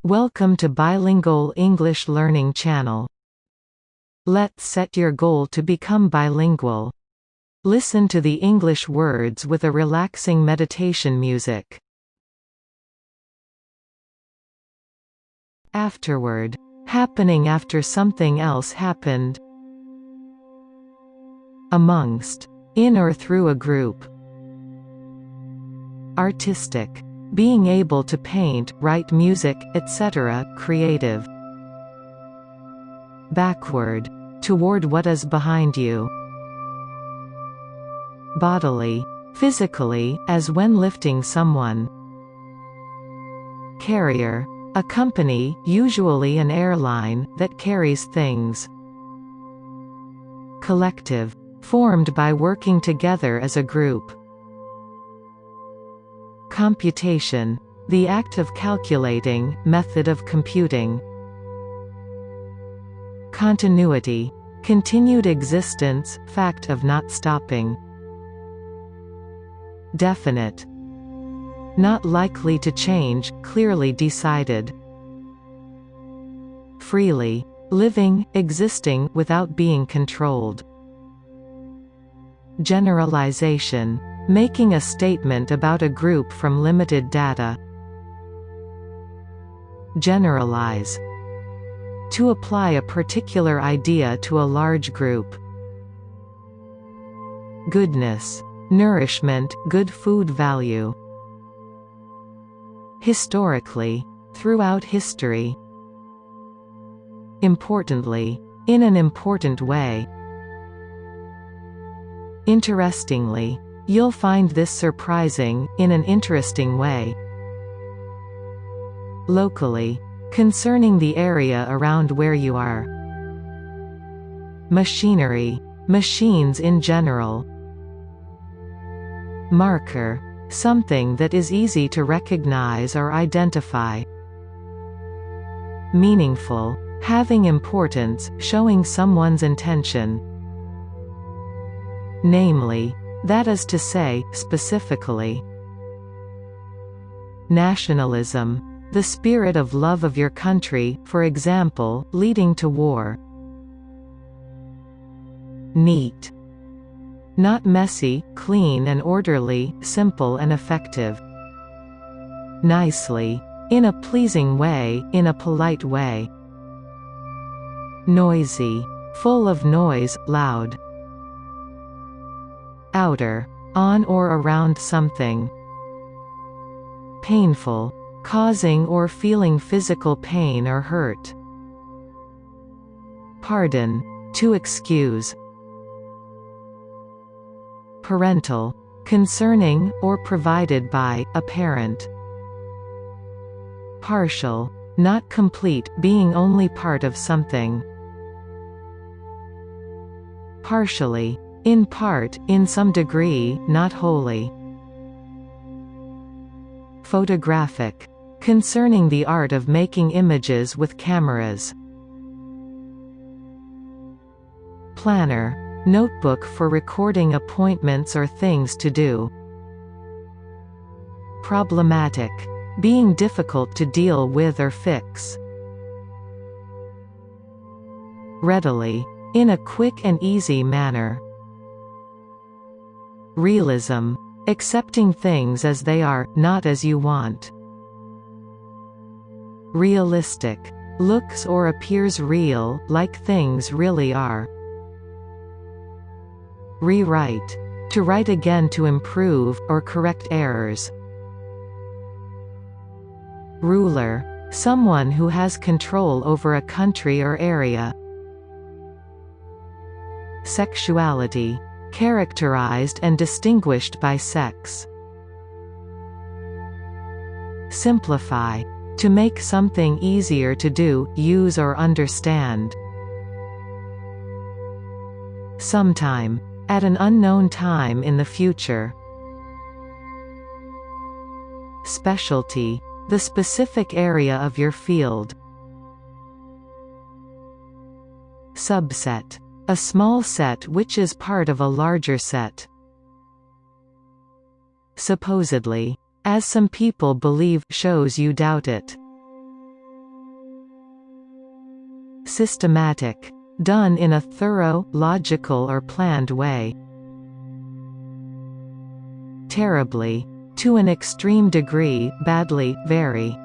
Welcome to Bilingual English Learning Channel. Let's set your goal to become bilingual. Listen to the English words with a relaxing meditation music. Afterward. Happening after something else happened. Amongst. In or through a group. Artistic. Being able to paint, write music, etc. Creative. Backward. Toward what is behind you. Bodily. Physically, as when lifting someone. Carrier. A company, usually an airline, that carries things. Collective. Formed by working together as a group. Computation. The act of calculating, method of computing. Continuity. Continued existence, fact of not stopping. Definite. Not likely to change, clearly decided. Freely. Living, existing, without being controlled. Generalization. Making a statement about a group from limited data. Generalize. To apply a particular idea to a large group. Goodness. Nourishment, good food value. Historically. Throughout history. Importantly. In an important way. Interestingly. You'll find this surprising, in an interesting way. Locally. Concerning the area around where you are. Machinery. Machines in general. Marker. Something that is easy to recognize or identify. Meaningful. Having importance, showing someone's intention. Namely. That is to say, specifically. Nationalism. The spirit of love of your country, for example, leading to war. Neat. Not messy, clean and orderly, simple and effective. Nicely. In a pleasing way, in a polite way. Noisy. Full of noise, loud. Outer. On or around something. Painful. Causing or feeling physical pain or hurt. Pardon. To excuse. Parental. Concerning, or provided by, a parent. Partial. Not complete, being only part of something. Partially. In part, in some degree, not wholly. Photographic. Concerning the art of making images with cameras. Planner. Notebook for recording appointments or things to do. Problematic. Being difficult to deal with or fix. Readily. In a quick and easy manner. Realism. Accepting things as they are, not as you want. Realistic. Looks or appears real, like things really are. Rewrite. To write again to improve, or correct errors. Ruler. Someone who has control over a country or area. Sexuality. Characterized and distinguished by sex. Simplify. To make something easier to do, use or understand. Sometime. At an unknown time in the future. Specialty. The specific area of your field. Subset. A small set which is part of a larger set. Supposedly. As some people believe, shows you doubt it. Systematic. Done in a thorough, logical or planned way. Terribly. To an extreme degree, badly, very.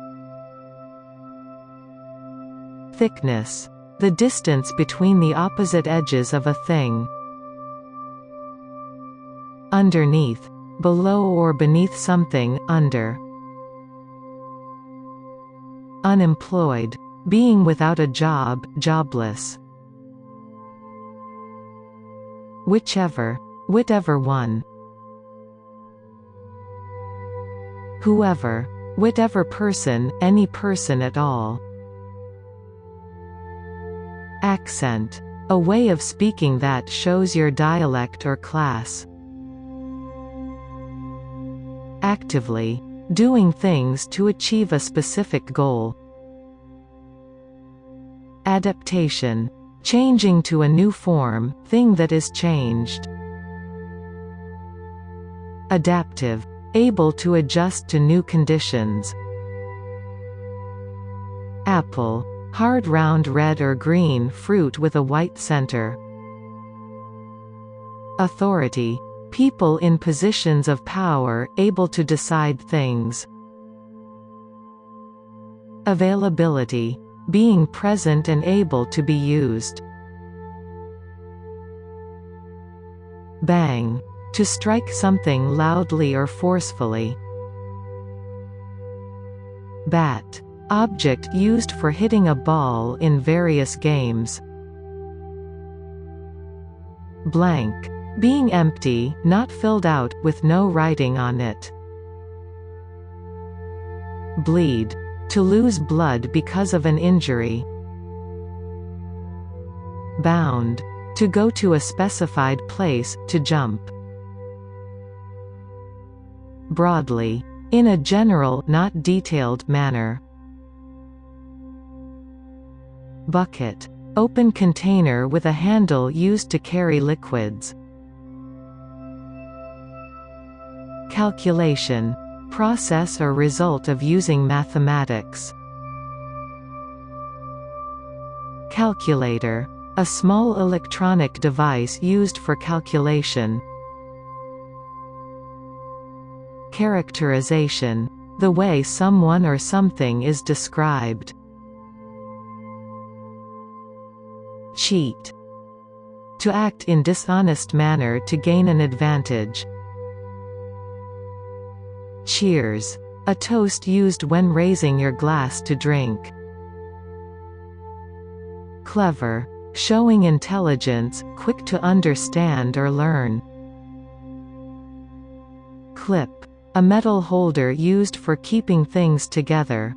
Thickness. The distance between the opposite edges of a thing. Underneath. Below or beneath something, under. Unemployed. Being without a job, jobless. Whichever. Whatever one. Whoever. Whatever person, any person at all. Accent. A way of speaking that shows your dialect or class. Actively. Doing things to achieve a specific goal. Adaptation. Changing to a new form, thing that is changed. Adaptive. Able to adjust to new conditions. Apple. Hard round red or green fruit with a white center. Authority. People in positions of power, able to decide things. Availability. Being present and able to be used. Bang. To strike something loudly or forcefully. Bat. Object used for hitting a ball in various games. Blank. Being empty, not filled out, with no writing on it. Bleed. To lose blood because of an injury. Bound. To go to a specified place, to jump. Broadly. In a general, not detailed, manner. Bucket. Open container with a handle used to carry liquids. Calculation. Process or result of using mathematics. Calculator. A small electronic device used for calculation. Characterization. The way someone or something is described. Cheat. To act in dishonest manner to gain an advantage. Cheers. A toast used when raising your glass to drink. Clever. Showing intelligence, quick to understand or learn. Clip. A metal holder used for keeping things together.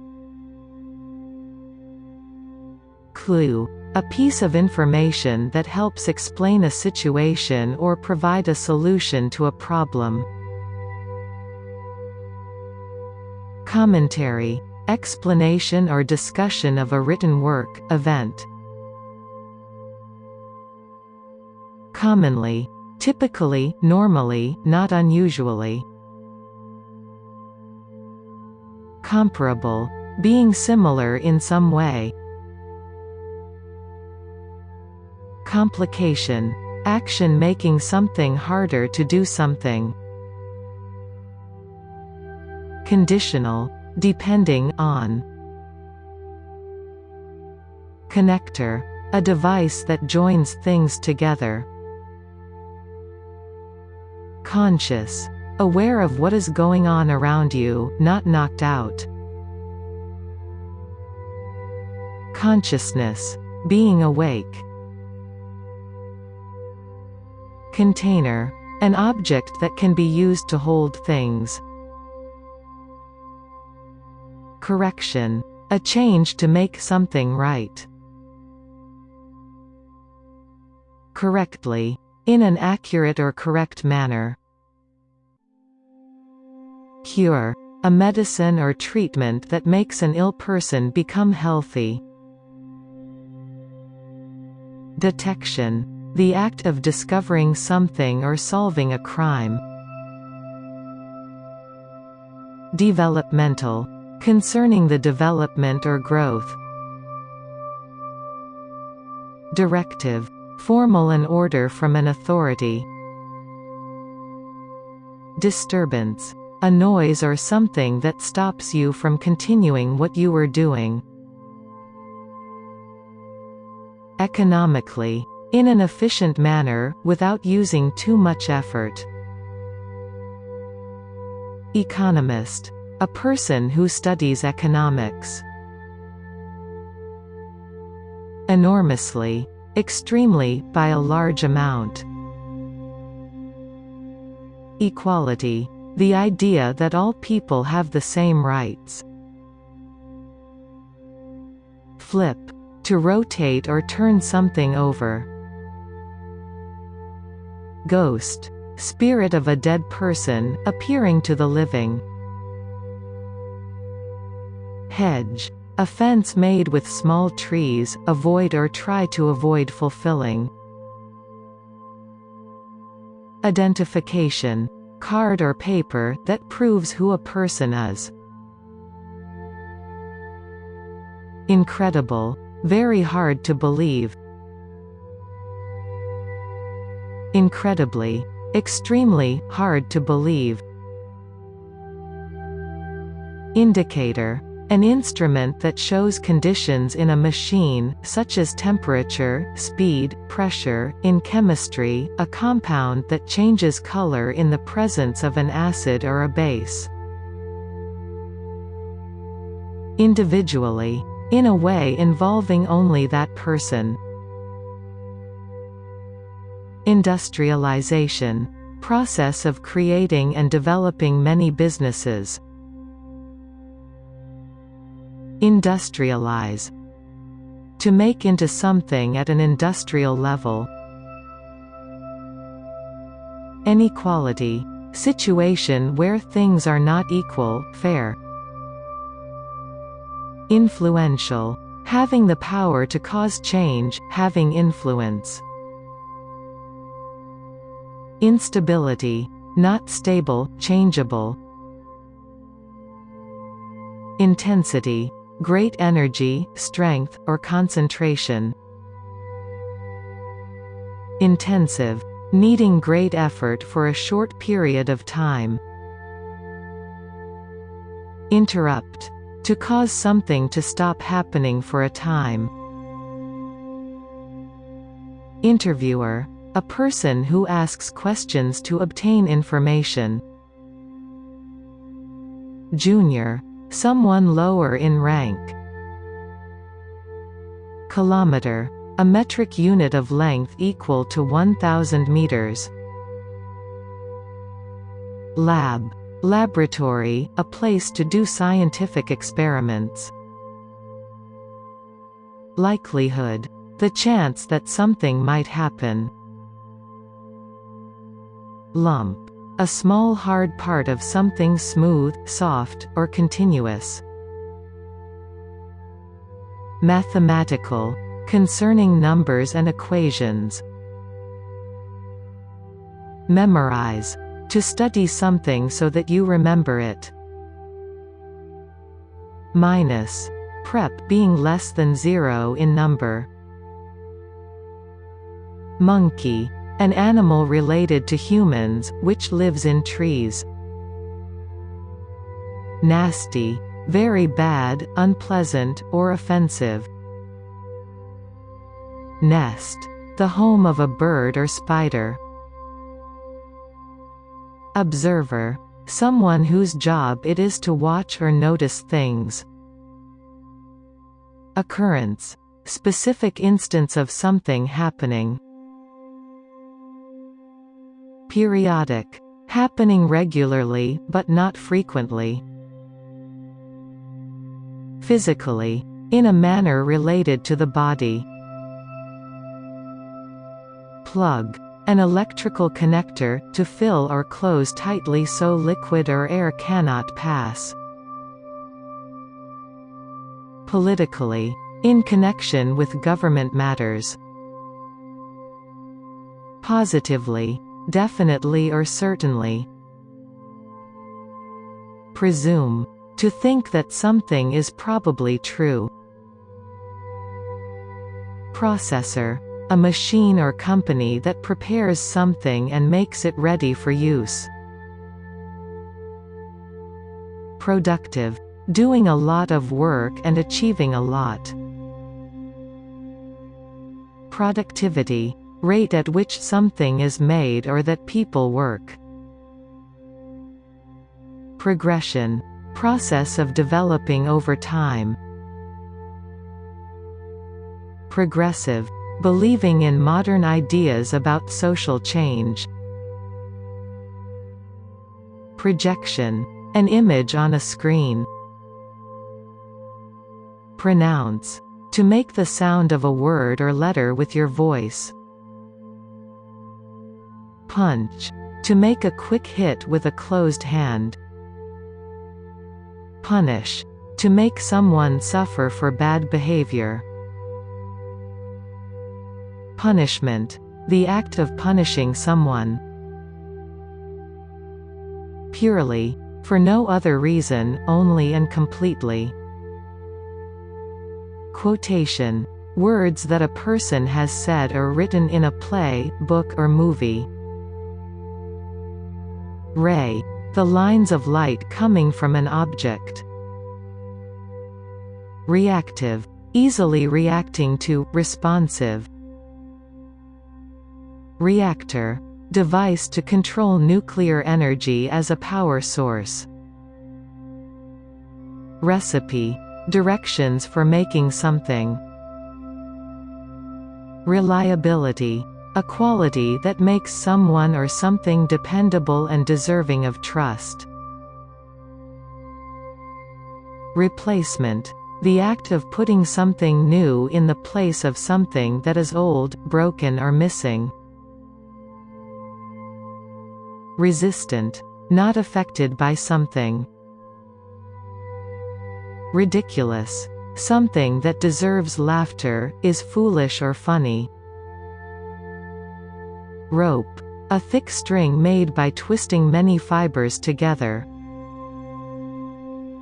Clue. A piece of information that helps explain a situation or provide a solution to a problem. Commentary. Explanation or discussion of a written work, event. Commonly. Typically, normally, not unusually. Comparable. Being similar in some way. Complication. Action making something harder to do something. Conditional. Depending on. Connector. A device that joins things together. Conscious. Aware of what is going on around you, not knocked out. Consciousness. Being awake. Container. An object that can be used to hold things. Correction. A change to make something right. Correctly. In an accurate or correct manner. Cure. A medicine or treatment that makes an ill person become healthy. Detection. The act of discovering something or solving a crime. Developmental. Concerning the development or growth. Directive. Formal an order from an authority. Disturbance. A noise or something that stops you from continuing what you were doing. Economically. In an efficient manner, without using too much effort. Economist. A person who studies economics. Enormously. Extremely, by a large amount. Equality. The idea that all people have the same rights. Flip. To rotate or turn something over. Ghost. Spirit of a dead person, appearing to the living. Hedge. A fence made with small trees, avoid or try to avoid fulfilling. Identification. Card or paper that proves who a person is. Incredible. Very hard to believe. Incredibly. Extremely hard to believe. Indicator. An instrument that shows conditions in a machine, such as temperature, speed, pressure. In chemistry, a compound that changes color in the presence of an acid or a base. Individually. In a way involving only that person. Industrialization. Process of creating and developing many businesses. Industrialize. To make into something at an industrial level. Inequality. Situation where things are not equal, fair. Influential. Having the power to cause change, having influence. Instability. Not stable, changeable. Intensity. Great energy, strength, or concentration. Intensive. Needing great effort for a short period of time. Interrupt. To cause something to stop happening for a time. Interviewer. A person who asks questions to obtain information. Junior. Someone lower in rank. Kilometer. A metric unit of length equal to 1,000 meters. Lab. Laboratory, a place to do scientific experiments. Likelihood. The chance that something might happen. Lump. A small hard part of something smooth, soft, or continuous. Mathematical. Concerning numbers and equations. Memorize. To study something so that you remember it. Minus. Prep being less than 0 in number. Monkey. An animal related to humans, which lives in trees. Nasty. Very bad, unpleasant, or offensive. Nest. The home of a bird or spider. Observer. Someone whose job it is to watch or notice things. Occurrence. Specific instance of something happening. Periodic. Happening regularly, but not frequently. Physically. In a manner related to the body. Plug. An electrical connector, to fill or close tightly so liquid or air cannot pass. Politically. In connection with government matters. Positively. Definitely or certainly. Presume. To think that something is probably true. Processor. A machine or company that prepares something and makes it ready for use. Productive. Doing a lot of work and achieving a lot. Productivity. Rate at which something is made or that people work. Progression. Process of developing over time. Progressive. Believing in modern ideas about social change. Projection. An image on a screen. Pronounce. To make the sound of a word or letter with your voice. Punch. To make a quick hit with a closed hand. Punish. To make someone suffer for bad behavior. Punishment. The act of punishing someone. Purely. For no other reason, only and completely. Quotation. Words that a person has said or written in a play, book or movie. Ray. The lines of light coming from an object. Reactive. Easily reacting to, responsive. Reactor. Device to control nuclear energy as a power source. Recipe. Directions for making something. Reliability. A quality that makes someone or something dependable and deserving of trust. Replacement. The act of putting something new in the place of something that is old, broken or missing. Resistant. Not affected by something. Ridiculous. Something that deserves laughter, is foolish or funny. Rope. A thick string made by twisting many fibers together.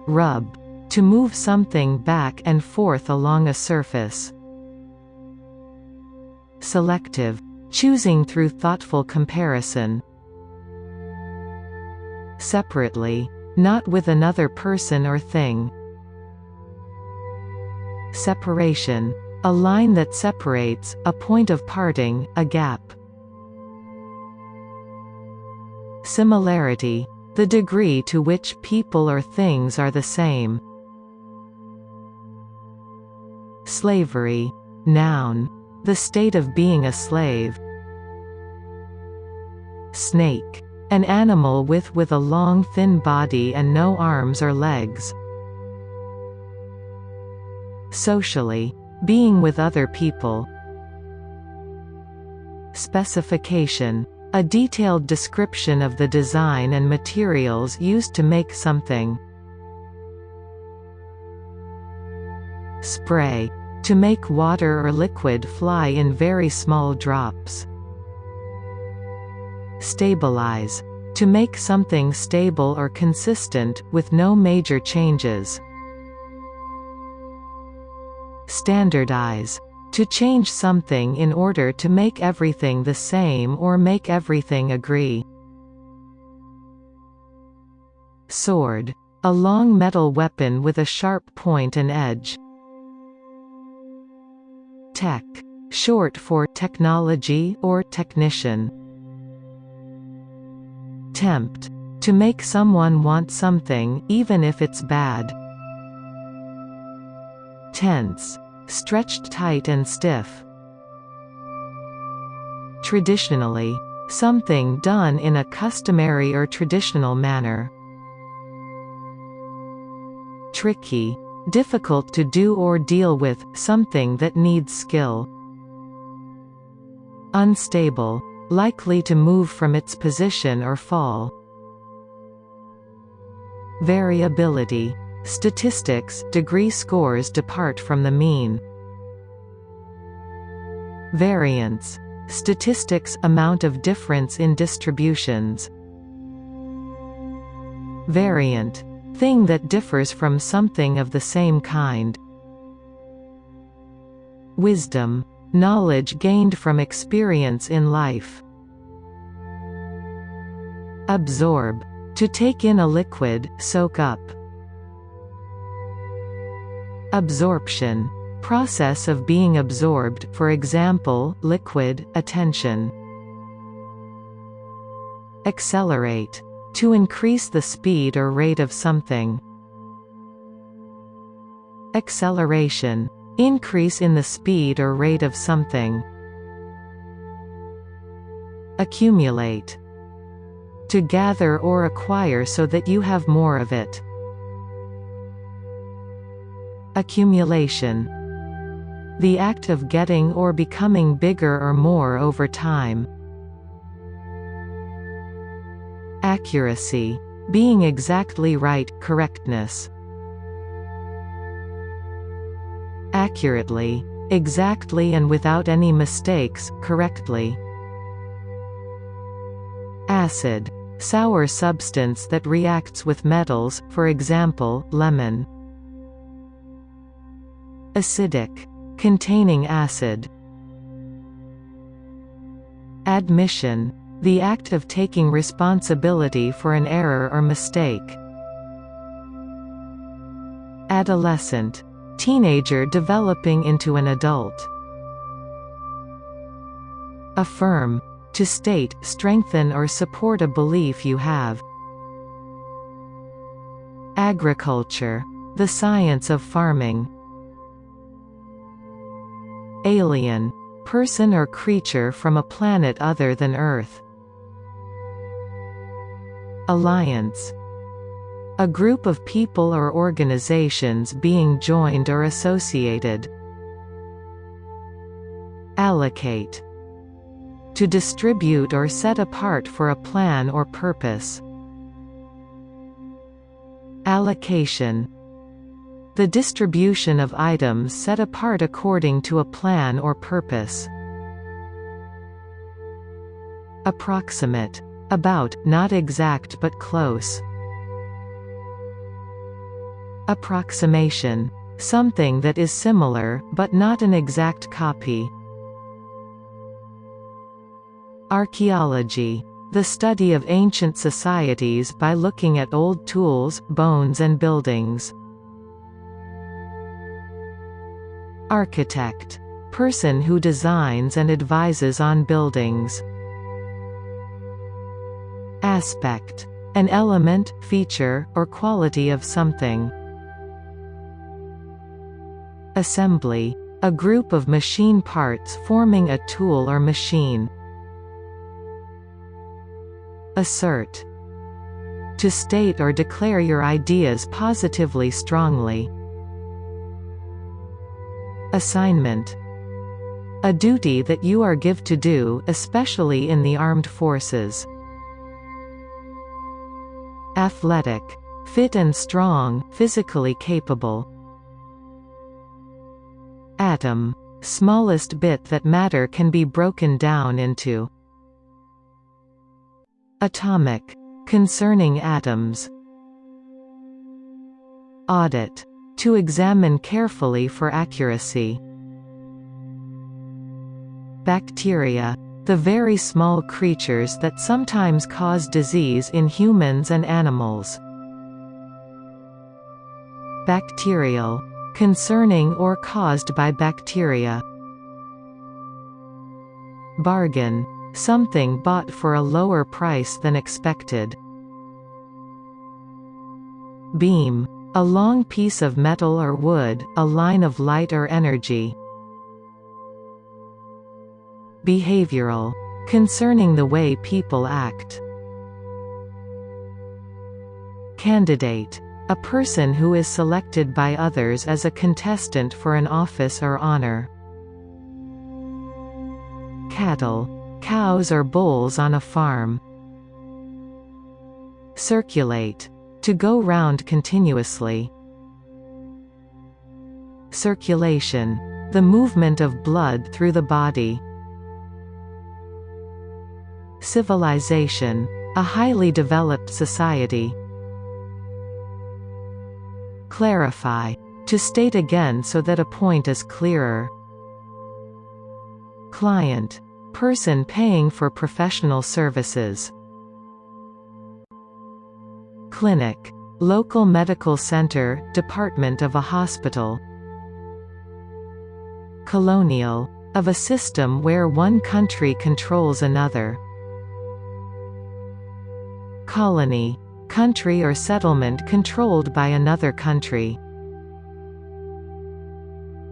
Rub. To move something back and forth along a surface. Selective. Choosing through thoughtful comparison. Separately. Not with another person or thing. Separation. A line that separates, a point of parting, a gap. Similarity. The degree to which people or things are the same. Slavery. Noun. The state of being a slave. Snake. An animal with a long thin body and no arms or legs. Socially. Being with other people. Specification. A detailed description of the design and materials used to make something. Spray. To make water or liquid fly in very small drops. Stabilize. To make something stable or consistent, with no major changes. Standardize. To change something in order to make everything the same or make everything agree. Sword. A long metal weapon with a sharp point and edge. Tech. Short for technology or technician. Tempt. To make someone want something, even if it's bad. Tense. Stretched tight and stiff. Traditionally. Something done in a customary or traditional manner. Tricky. Difficult to do or deal with, something that needs skill. Unstable. Likely to move from its position or fall. Variability. Statistics, degree scores depart from the mean. Variance. Statistics, amount of difference in distributions. Variant. Thing that differs from something of the same kind. Wisdom. knowledge gained from experience in life. Absorb, to take in a liquid, soak up. Absorption, process of being absorbed, for example, liquid, attention. Accelerate, to increase the speed or rate of something. Acceleration, increase in the speed or rate of something. Accumulate, to gather or acquire so that you have more of it. Accumulation, the act of getting or becoming bigger or more over time. Accuracy, being exactly right, correctness. Accurately, exactly and without any mistakes, correctly. Acid, sour substance that reacts with metals, for example, lemon. Acidic, containing acid. Admission, the act of taking responsibility for an error or mistake. Adolescent, teenager developing into an adult. Affirm, to state, strengthen or support a belief you have. Agriculture, the science of farming. Alien, person or creature from a planet other than Earth. Alliance, a group of people or organizations being joined or associated. Allocate, to distribute or set apart for a plan or purpose. Allocation, the distribution of items set apart according to a plan or purpose. Approximate, about, not exact but close. Approximation, something that is similar, but not an exact copy. Archaeology, the study of ancient societies by looking at old tools, bones and buildings. Architect, person who designs and advises on buildings. Aspect, an element, feature, or quality of something. Assembly, a group of machine parts forming a tool or machine. Assert, to state or declare your ideas positively strongly. Assignment, a duty that you are given to do, especially in the armed forces. Athletic, fit and strong, physically capable. Atom, smallest bit that matter can be broken down into. Atomic, concerning atoms. Audit, to examine carefully for accuracy. Bacteria, the very small creatures that sometimes cause disease in humans and animals. Bacterial, concerning or caused by bacteria. Bargain, something bought for a lower price than expected. Beam, a long piece of metal or wood, a line of light or energy. Behavioral, concerning the way people act. Candidate, a person who is selected by others as a contestant for an office or honor. Cattle, cows or bulls on a farm. Circulate, to go round continuously. Circulation, the movement of blood through the body. Civilization, a highly developed society. Clarify, to state again so that a point is clearer. Client. Person paying for professional services. Clinic. Local medical center, department of a hospital. Colonial. Of a system where one country controls another. Colony. Country or settlement controlled by another country.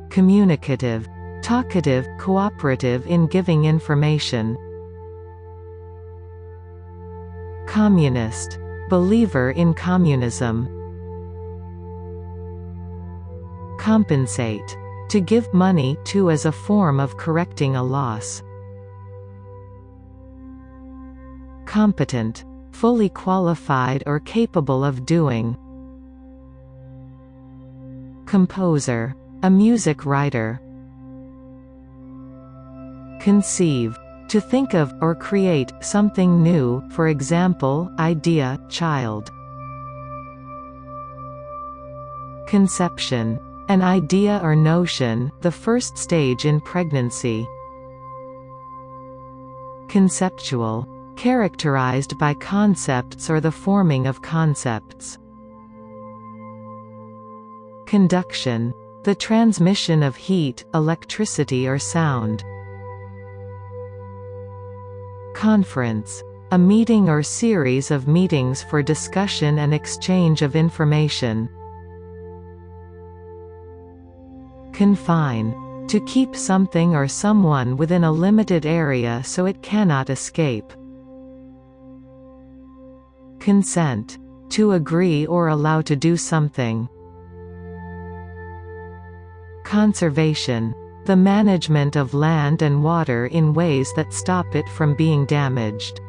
Communicative. Talkative, cooperative in giving information. Communist. Believer in communism. Compensate. To give money to as a form of correcting a loss. Competent. Fully qualified or capable of doing. Composer. A music writer. Conceive. To think of, or create, something new, for example, idea, child. Conception. An idea or notion, the first stage in pregnancy. Conceptual. Characterized by concepts or the forming of concepts. Conduction. The transmission of heat, electricity or sound. Conference. A meeting or series of meetings for discussion and exchange of information. Confine. To keep something or someone within a limited area so it cannot escape. Consent. To agree or allow to do something. Conservation. The management of land and water in ways that stop it from being damaged.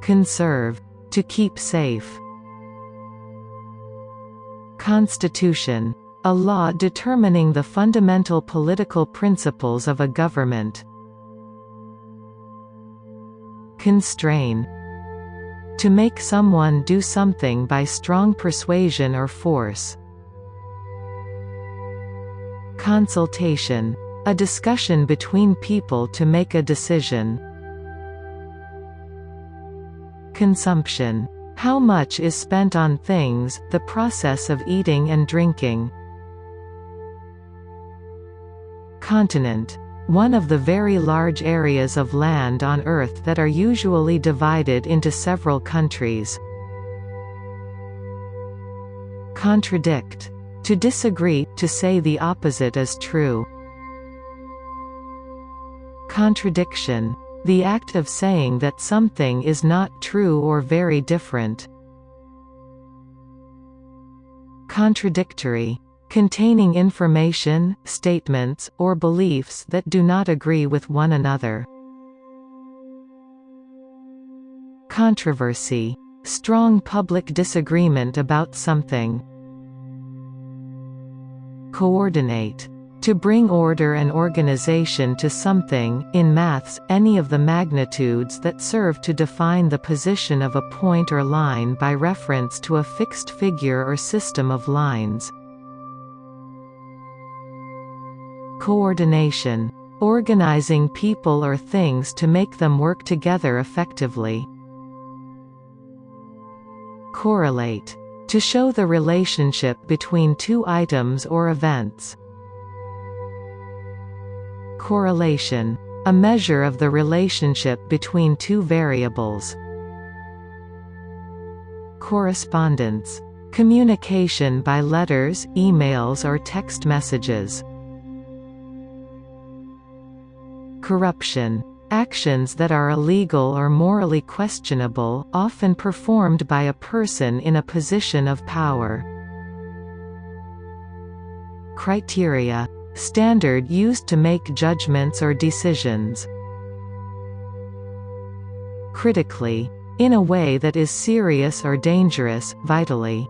Conserve. To keep safe. Constitution. A law determining the fundamental political principles of a government. Constrain. To make someone do something by strong persuasion or force. Consultation. A discussion between people to make a decision. Consumption. How much is spent on things, the process of eating and drinking. Continent. One of the very large areas of land on Earth that are usually divided into several countries. Contradict. To disagree, to say the opposite is true. Contradiction. The act of saying that something is not true or very different. Contradictory. Containing information, statements, or beliefs that do not agree with one another. Controversy. Strong public disagreement about something. Coordinate. To bring order and organization to something, in maths, any of the magnitudes that serve to define the position of a point or line by reference to a fixed figure or system of lines. Coordination. Organizing people or things to make them work together effectively. Correlate. To show the relationship between two items or events. Correlation. A measure of the relationship between two variables. Correspondence. Communication by letters, emails or text messages. Corruption. Actions that are illegal or morally questionable, often performed by a person in a position of power. Criteria. Standard used to make judgments or decisions. Critically. In a way that is serious or dangerous, vitally.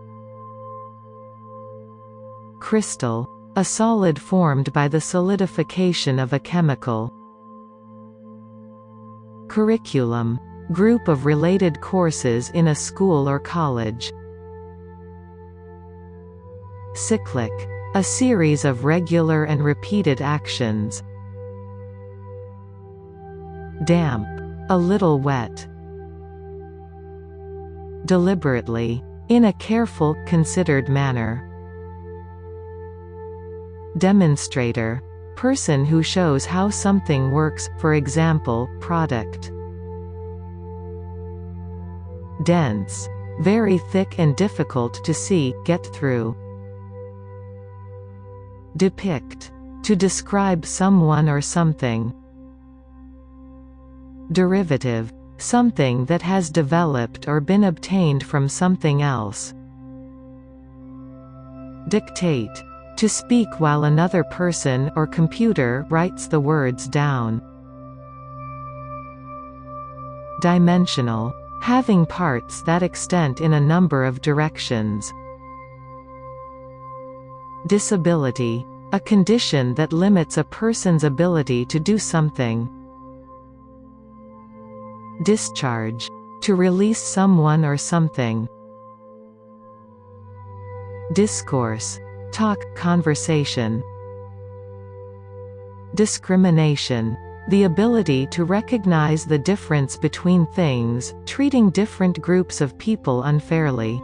Crystal. A solid formed by the solidification of a chemical. Curriculum. Group of related courses in a school or college. Cyclic. A series of regular and repeated actions. Damp. A little wet. Deliberately. In a careful, considered manner. Demonstrator. Person who shows how something works, for example, product. Dense. Very thick and difficult to see, get through. Depict. To describe someone or something. Derivative. Something that has developed or been obtained from something else. Dictate. To speak while another person or computer writes the words down. Dimensional. Having parts that extend in a number of directions. Disability. A condition that limits a person's ability to do something. Discharge. To release someone or something. Discourse. Talk, conversation. Discrimination. The ability to recognize the difference between things, treating different groups of people unfairly.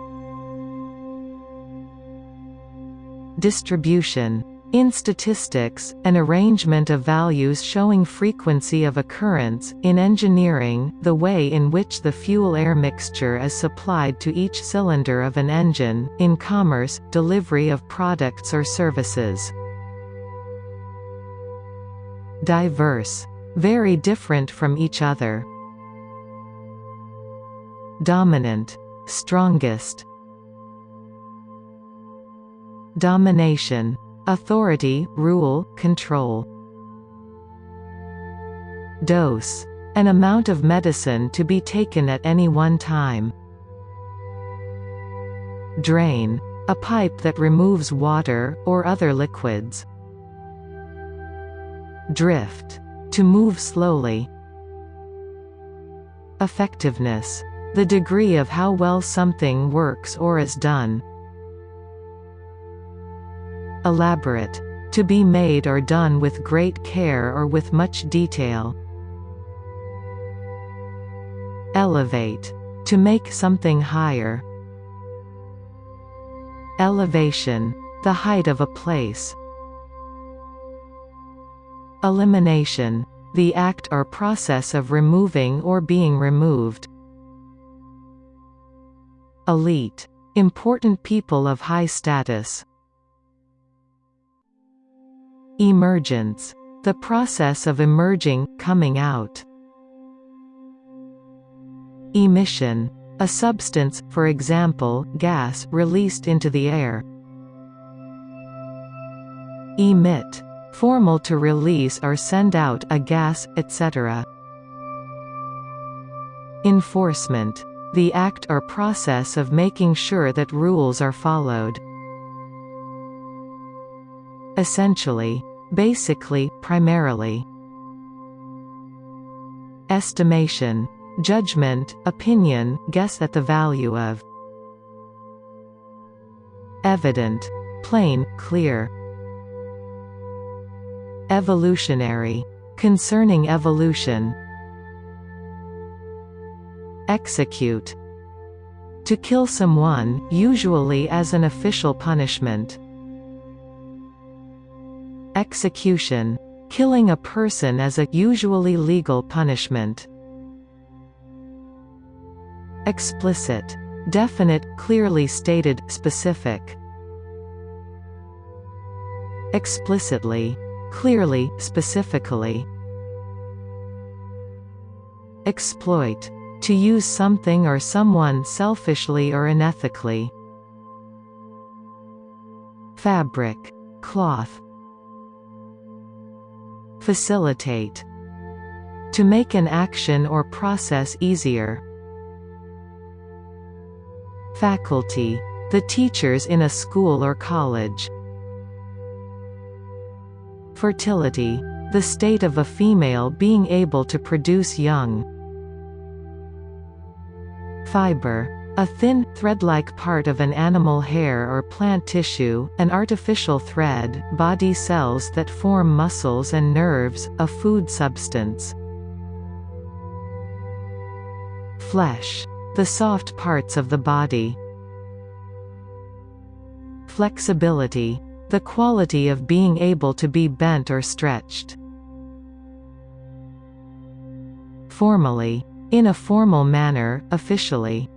Distribution. In statistics, an arrangement of values showing frequency of occurrence. In engineering, the way in which the fuel-air mixture is supplied to each cylinder of an engine. In commerce, delivery of products or services. Diverse. Very different from each other. Dominant. Strongest. Domination. Authority, rule, control. Dose. An amount of medicine to be taken at any one time. Drain. A pipe that removes water, or other liquids. Drift. To move slowly. Effectiveness. The degree of how well something works or is done. Elaborate. To be made or done with great care or with much detail. Elevate. To make something higher. Elevation. The height of a place. Elimination. The act or process of removing or being removed. Elite. Important people of high status. Emergence. The process of emerging, coming out. Emission. A substance, for example, gas, released into the air. Emit. Formal to release or send out a gas, etc. Enforcement. The act or process of making sure that rules are followed. Essentially. Basically, primarily. Estimation. Judgment, opinion, guess at the value of. Evident. Plain, clear. Evolutionary. Concerning evolution. Execute. To kill someone, usually as an official punishment. Execution. Killing a person as a usually legal punishment. Explicit. Definite, clearly stated, specific. Explicitly. Clearly, specifically. Exploit. To use something or someone selfishly or unethically. Fabric. Cloth. Facilitate. To make an action or process easier. Faculty. The teachers in a school or college. Fertility. The state of a female being able to produce young. Fiber. A thin, thread-like part of an animal hair or plant tissue, an artificial thread, body cells that form muscles and nerves, a food substance. Flesh. The soft parts of the body. Flexibility. The quality of being able to be bent or stretched. Formally. In a formal manner, officially.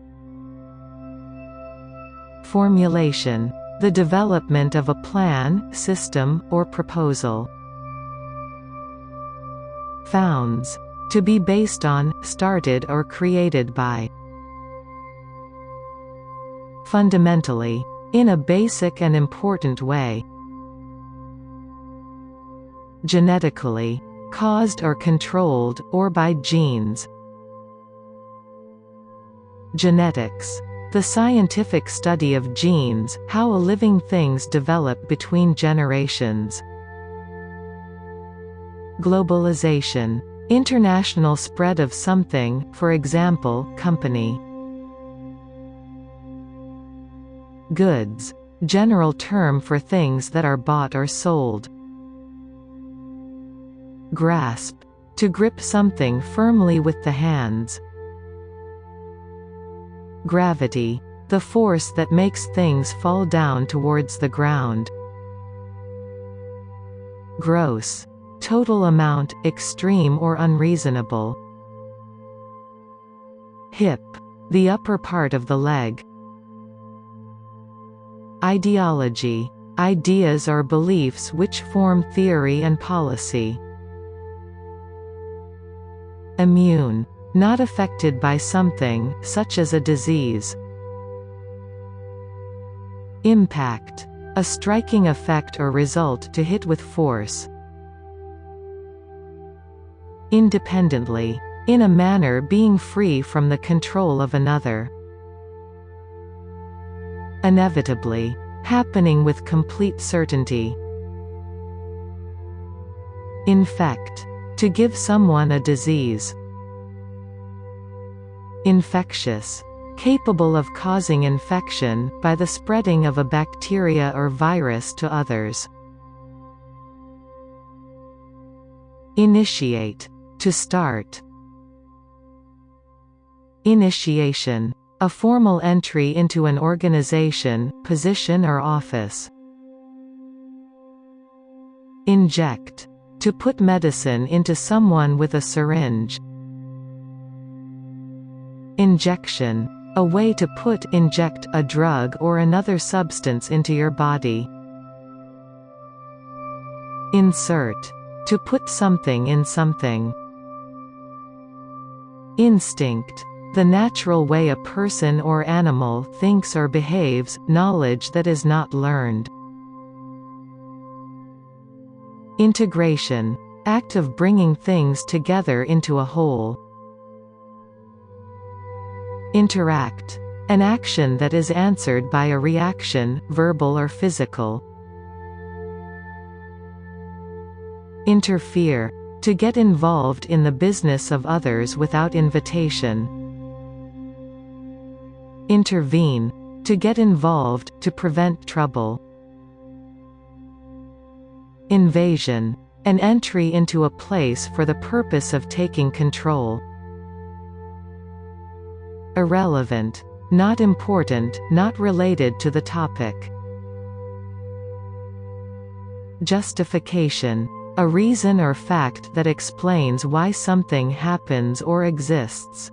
Formulation. The development of a plan, system, or proposal. Founds. To be based on, started or created by. Fundamentally. In a basic and important way. Genetically. Caused or controlled, or by genes. Genetics. The scientific study of genes, how a living things develop between generations. Globalization. International spread of something, for example, company. Goods. General term for things that are bought or sold. Grasp. To grip something firmly with the hands. Gravity. The force that makes things fall down towards the ground. Gross. Total amount, extreme or unreasonable. Hip. The upper part of the leg. Ideology. Ideas or beliefs which form theory and policy. Immune. Not affected by something, such as a disease. Impact. A striking effect or result to hit with force. Independently. In a manner being free from the control of another. Inevitably. Happening with complete certainty. Infect. To give someone a disease. Infectious. Capable of causing infection, by the spreading of a bacteria or virus to others. Initiate. To start. Initiation. A formal entry into an organization, position or office. Inject. To put medicine into someone with a syringe. Injection. A way to inject a drug or another substance into your body. Insert. To put something in something. Instinct. The natural way a person or animal thinks or behaves, knowledge that is not learned. Integration. Act of bringing things together into a whole. Interact. An action that is answered by a reaction, verbal or physical. Interfere. To get involved in the business of others without invitation. Intervene. To get involved, to prevent trouble. Invasion. An entry into a place for the purpose of taking control. Irrelevant. Not important, not related to the topic. Justification. A reason or fact that explains why something happens or exists.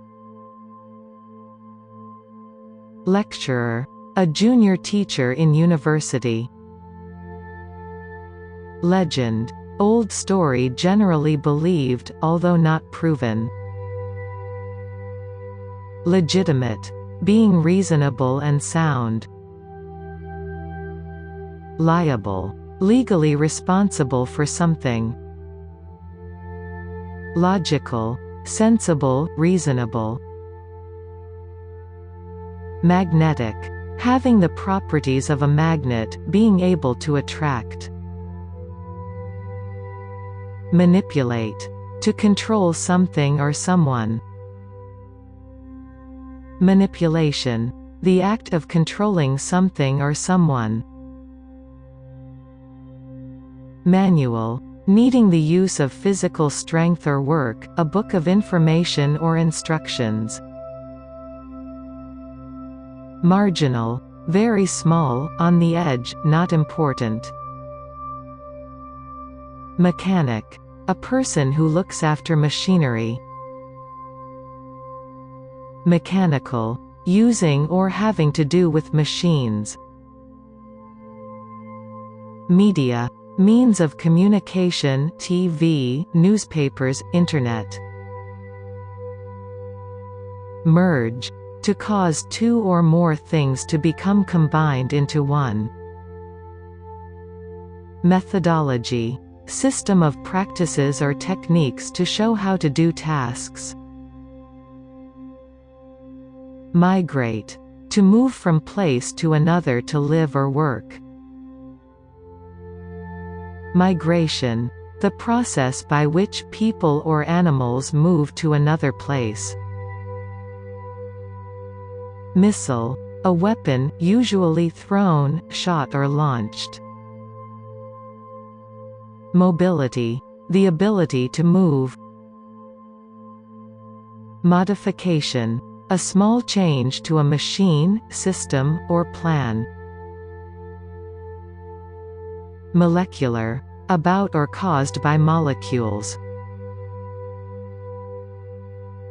Lecturer. A junior teacher in university. Legend. Old story generally believed, although not proven. Legitimate. Being reasonable and sound. Liable. Legally responsible for something. Logical. Sensible, reasonable. Magnetic. Having the properties of a magnet, being able to attract. Manipulate. To control something or someone. Manipulation. The act of controlling something or someone. Manual. Needing the use of physical strength or work, a book of information or instructions. Marginal. Very small, on the edge, not important. Mechanic. A person who looks after machinery. Mechanical. Using or having to do with machines. Media. Means of communication, TV, newspapers, Internet. Merge. To cause two or more things to become combined into one. Methodology. System of practices or techniques to show how to do tasks. Migrate. To move from place to another to live or work. Migration. The process by which people or animals move to another place. Missile. A weapon, usually thrown, shot or launched. Mobility. The ability to move. Modification. A small change to a machine, system, or plan. Molecular. About or caused by molecules.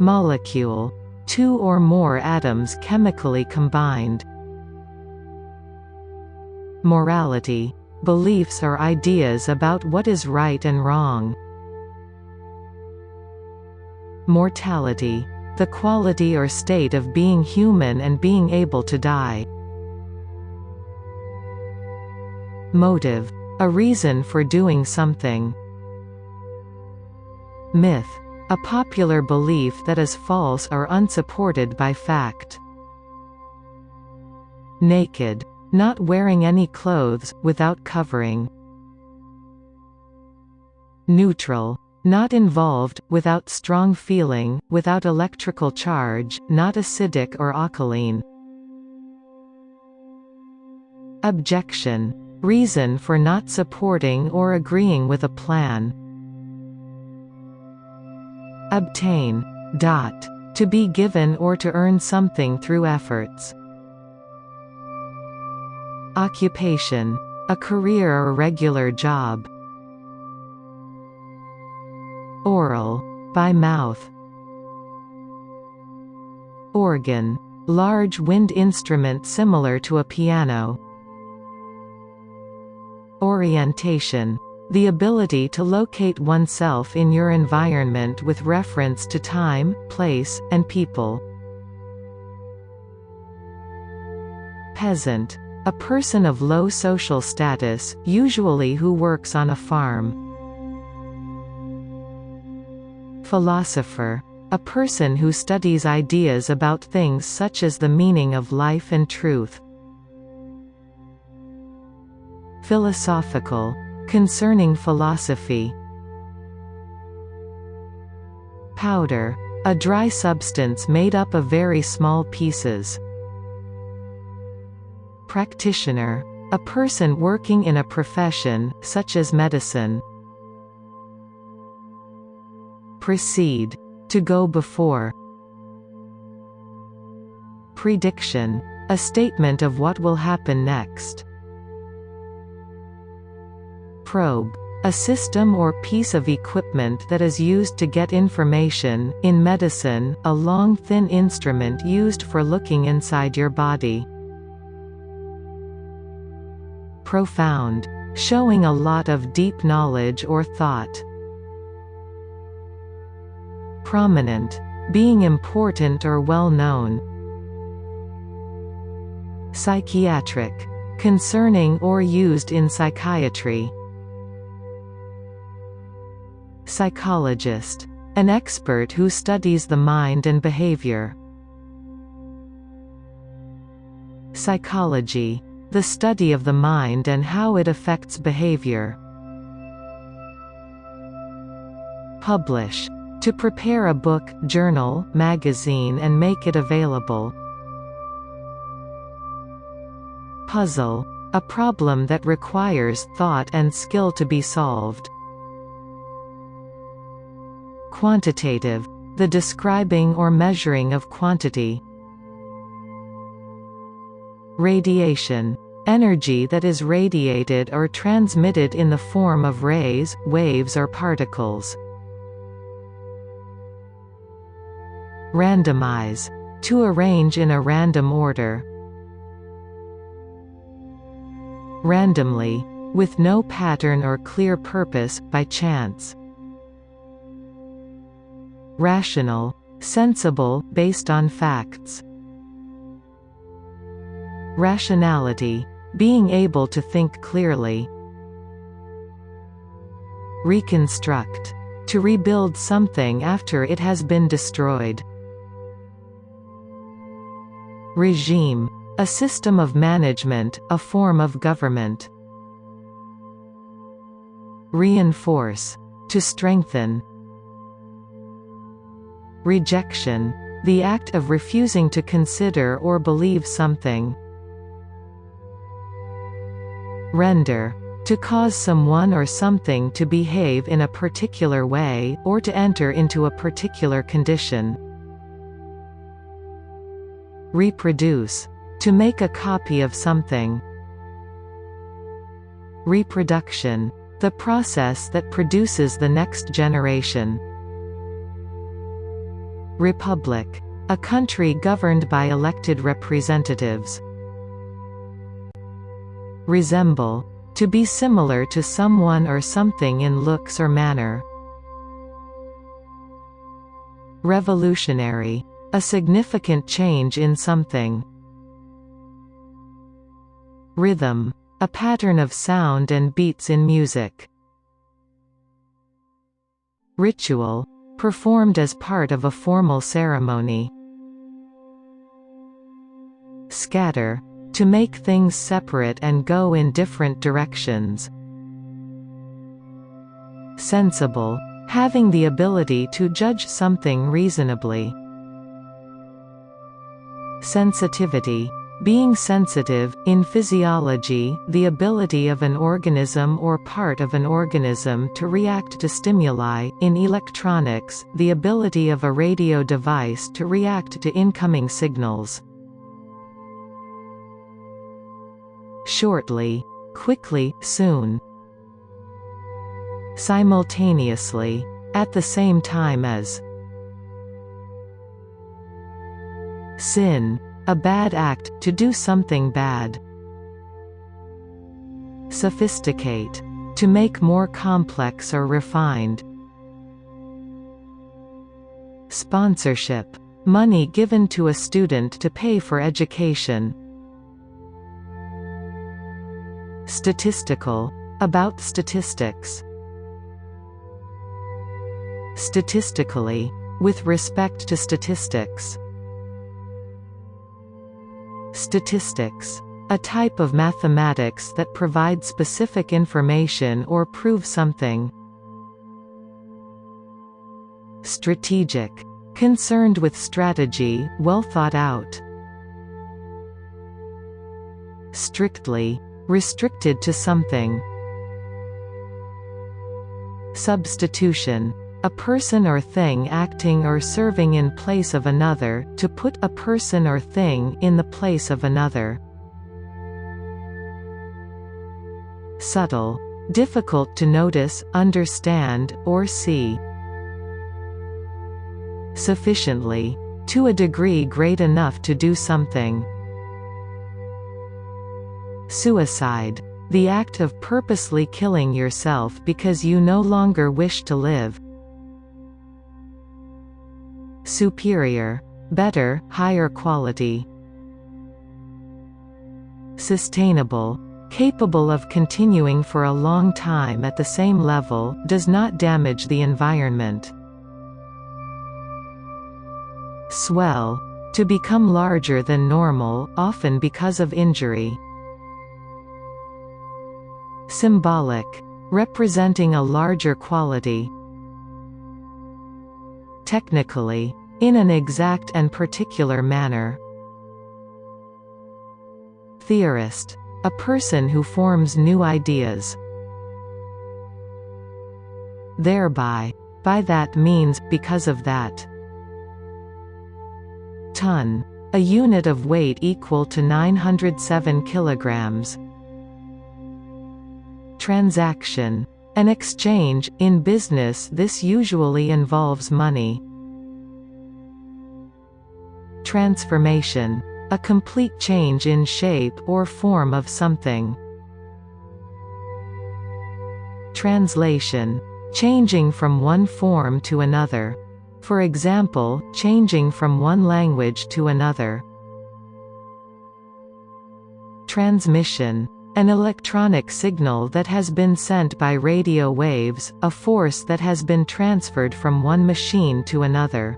Molecule. Two or more atoms chemically combined. Morality. Beliefs or ideas about what is right and wrong. Mortality. The quality or state of being human and being able to die. Motive. A reason for doing something. Myth. A popular belief that is false or unsupported by fact. Naked. Not wearing any clothes, without covering. Neutral. Not involved, without strong feeling, without electrical charge, not acidic or alkaline. Objection. Reason for not supporting or agreeing with a plan. Obtain. To be given or to earn something through efforts. Occupation. A career or regular job. Oral. By mouth. Organ. Large wind instrument similar to a piano. Orientation. The ability to locate oneself in your environment with reference to time, place, and people. Peasant. A person of low social status, usually who works on a farm. Philosopher. A person who studies ideas about things such as the meaning of life and truth. Philosophical. Concerning philosophy. Powder. A dry substance made up of very small pieces. Practitioner. A person working in a profession, such as medicine. Precede. To go before. Prediction. A statement of what will happen next. Probe. A system or piece of equipment that is used to get information. In medicine, a long thin instrument used for looking inside your body. Profound. Showing a lot of deep knowledge or thought. Prominent. Being important or well known. Psychiatric. Concerning or used in psychiatry. Psychologist. An expert who studies the mind and behavior. Psychology. The study of the mind and how it affects behavior. Publish. To prepare a book, journal, magazine and make it available. Puzzle. A problem that requires thought and skill to be solved. Quantitative. The describing or measuring of quantity. Radiation. Energy that is radiated or transmitted in the form of rays, waves or particles. Randomize. To arrange in a random order. Randomly. With no pattern or clear purpose, by chance. Rational. Sensible, based on facts. Rationality. Being able to think clearly. Reconstruct. To rebuild something after it has been destroyed. Regime. A system of management, a form of government. Reinforce. To strengthen. Rejection. The act of refusing to consider or believe something. Render. To cause someone or something to behave in a particular way, or to enter into a particular condition. Reproduce. To make a copy of something. Reproduction. The process that produces the next generation. Republic. A country governed by elected representatives. Resemble. To be similar to someone or something in looks or manner. Revolutionary. A significant change in something. Rhythm. A pattern of sound and beats in music. Ritual. Performed as part of a formal ceremony. Scatter. To make things separate and go in different directions. Sensible. Having the ability to judge something reasonably. Sensitivity. Being sensitive. In physiology, the ability of an organism or part of an organism to react to stimuli. In electronics, the ability of a radio device to react to incoming signals. Shortly. Quickly, soon. Simultaneously. At the same time as. Sin. A bad act, to do something bad. Sophisticate. To make more complex or refined. Sponsorship. Money given to a student to pay for education. Statistical. About statistics. Statistically. With respect to statistics. Statistics. A type of mathematics that provides specific information or prove something. Strategic. Concerned with strategy, well thought out. Strictly. Restricted to something. Substitution. A person or thing acting or serving in place of another, to put a person or thing in the place of another. Subtle. Difficult to notice, understand, or see. Sufficiently. To a degree great enough to do something. Suicide. The act of purposely killing yourself because you no longer wish to live. Superior. Better, higher quality. Sustainable. Capable of continuing for a long time at the same level, does not damage the environment. Swell. To become larger than normal, often because of injury. Symbolic. Representing a larger quality. technically, in an exact and particular manner. Theorist, a person who forms new ideas. Thereby, by that means, because of that. Ton, a unit of weight equal to 907 kilograms. Transaction, an exchange. In business this usually involves money. Transformation, a complete change in shape or form of something. Translation, changing from one form to another. For example, changing from one language to another. Transmission, an electronic signal that has been sent by radio waves, a force that has been transferred from one machine to another.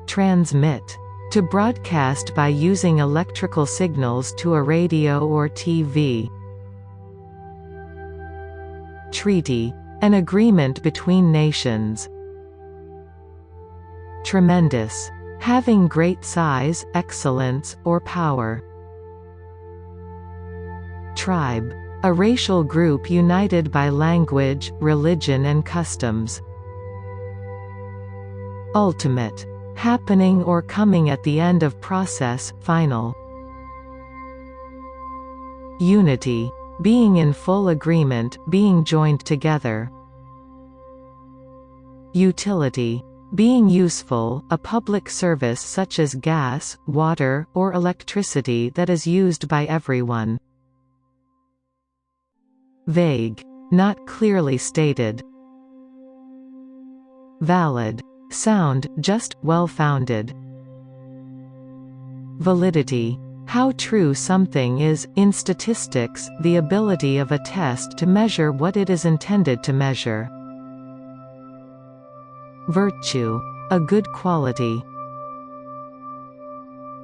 Transmit, to broadcast by using electrical signals to a radio or TV. Treaty, an agreement between nations. Tremendous, having great size, excellence, or power. Tribe, a racial group united by language, religion and customs. Ultimate, happening or coming at the end of process, final. Unity, being in full agreement, being joined together. Utility, being useful, a public service such as gas, water, or electricity that is used by everyone. Vague, not clearly stated. Valid, sound, just, well-founded. Validity, how true something is. In statistics, the ability of a test to measure what it is intended to measure. Virtue, a good quality.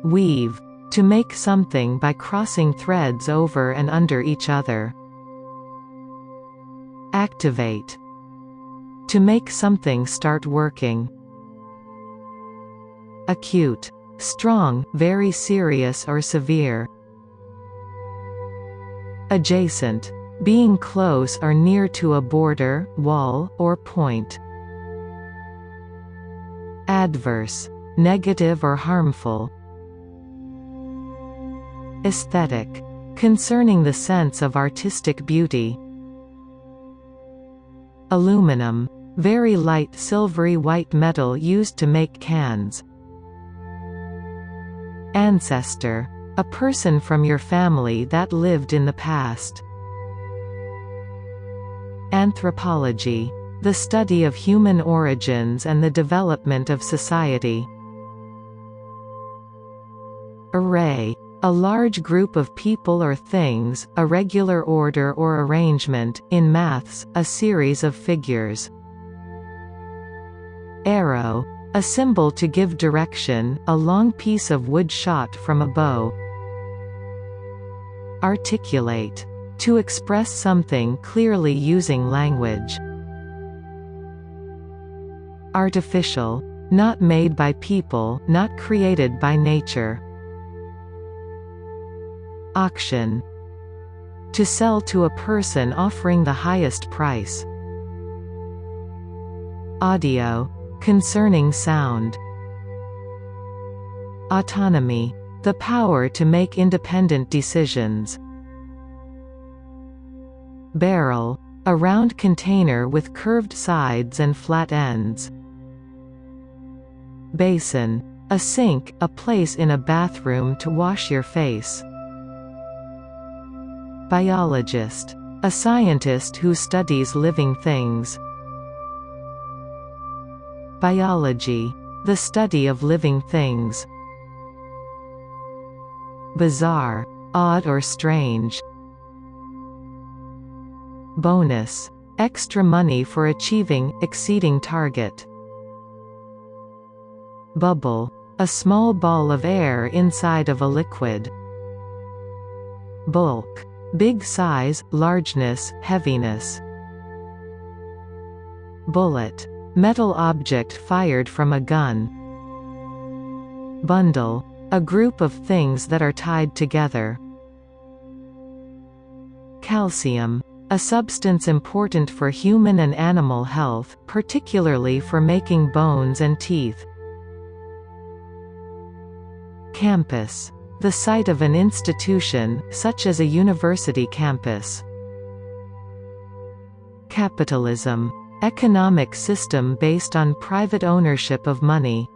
Weave, to make something by crossing threads over and under each other. Activate, to make something start working. Acute, strong, very serious or severe. Adjacent, being close or near to a border, wall, or point. Adverse, negative or harmful. Aesthetic, concerning the sense of artistic beauty. Aluminum, very light silvery white metal used to make cans. Ancestor, a person from your family that lived in the past. Anthropology, the study of human origins and the development of society. Array, a large group of people or things, a regular order or arrangement. In maths, a series of figures. Arrow, a symbol to give direction, a long piece of wood shot from a bow. Articulate, to express something clearly using language. Artificial, not made by people, not created by nature. Auction, to sell to a person offering the highest price. Audio, concerning sound. Autonomy, the power to make independent decisions. Barrel, a round container with curved sides and flat ends. Basin, a sink, a place in a bathroom to wash your face. Biologist, a scientist who studies living things. Biology, the study of living things. Bizarre, odd or strange. Bonus, extra money for achieving, exceeding target. Bubble, a small ball of air inside of a liquid. Bulk, big size, largeness, heaviness. bullet, metal object fired from a gun. Bundle, a group of things that are tied together. Calcium, a substance important for human and animal health, particularly for making bones and teeth. Campus, the site of an institution, such as a university campus. Capitalism, economic system based on private ownership of money.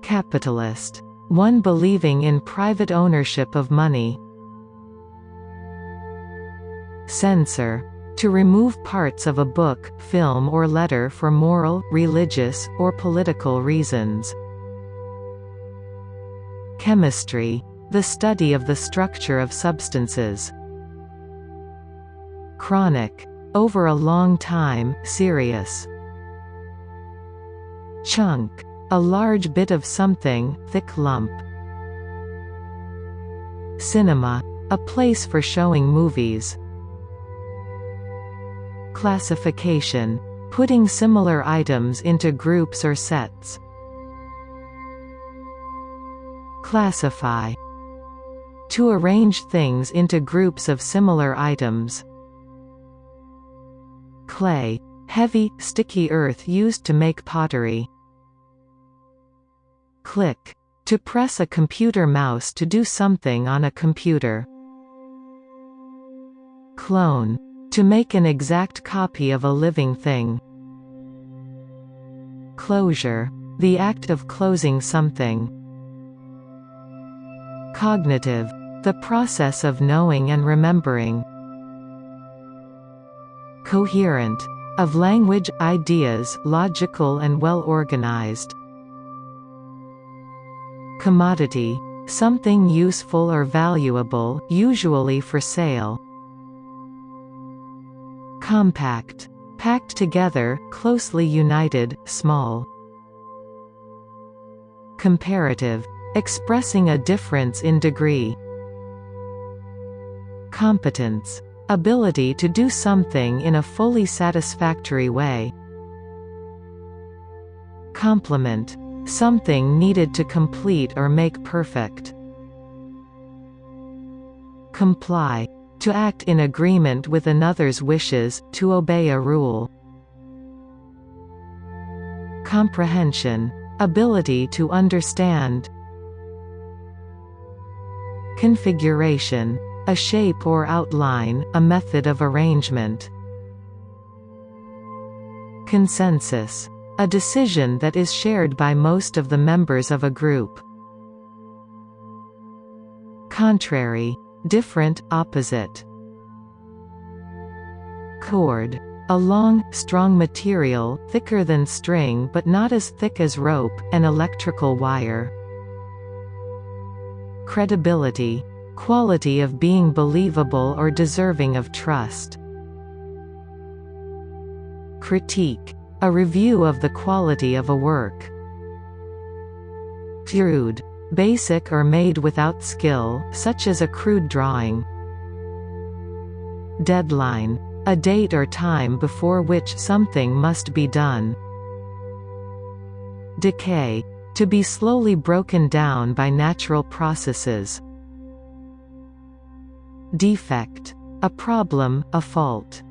Capitalist, one believing in private ownership of money. Censor, to remove parts of a book, film or letter for moral, religious, or political reasons. Chemistry, the study of the structure of substances. Chronic, over a long time, serious. Chunk, a large bit of something, thick lump. Cinema, a place for showing movies. Classification, putting similar items into groups or sets. Classify, to arrange things into groups of similar items. Clay, heavy, sticky earth used to make pottery. Click, to press a computer mouse to do something on a computer. Clone, to make an exact copy of a living thing. Closure, the act of closing something. Cognitive, the process of knowing and remembering. Coherent, of language, ideas, logical and well organized. Commodity, something useful or valuable, usually for sale. Compact, packed together, closely united, small. Comparative, expressing a difference in degree. Competence, ability to do something in a fully satisfactory way. Complement, something needed to complete or make perfect. Comply, to act in agreement with another's wishes, to obey a rule. Comprehension, ability to understand. Configuration, a shape or outline, a method of arrangement. Consensus, a decision that is shared by most of the members of a group. Contrary, different, opposite. Cord, a long, strong material, thicker than string but not as thick as rope, an electrical wire. Credibility, quality of being believable or deserving of trust. Critique, a review of the quality of a work. Crude, basic or made without skill, such as a crude drawing. Deadline, a date or time before which something must be done. Decay, to be slowly broken down by natural processes. Defect, a problem, a fault.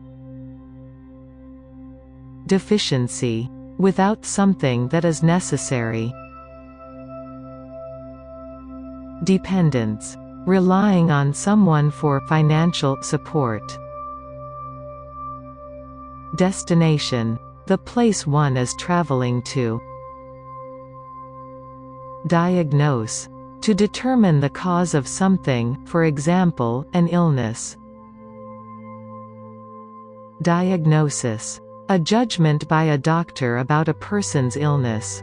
Deficiency, without something that is necessary. Dependence, relying on someone for financial support. Destination, the place one is traveling to. Diagnose, to determine the cause of something, for example, an illness. Diagnosis, a judgment by a doctor about a person's illness.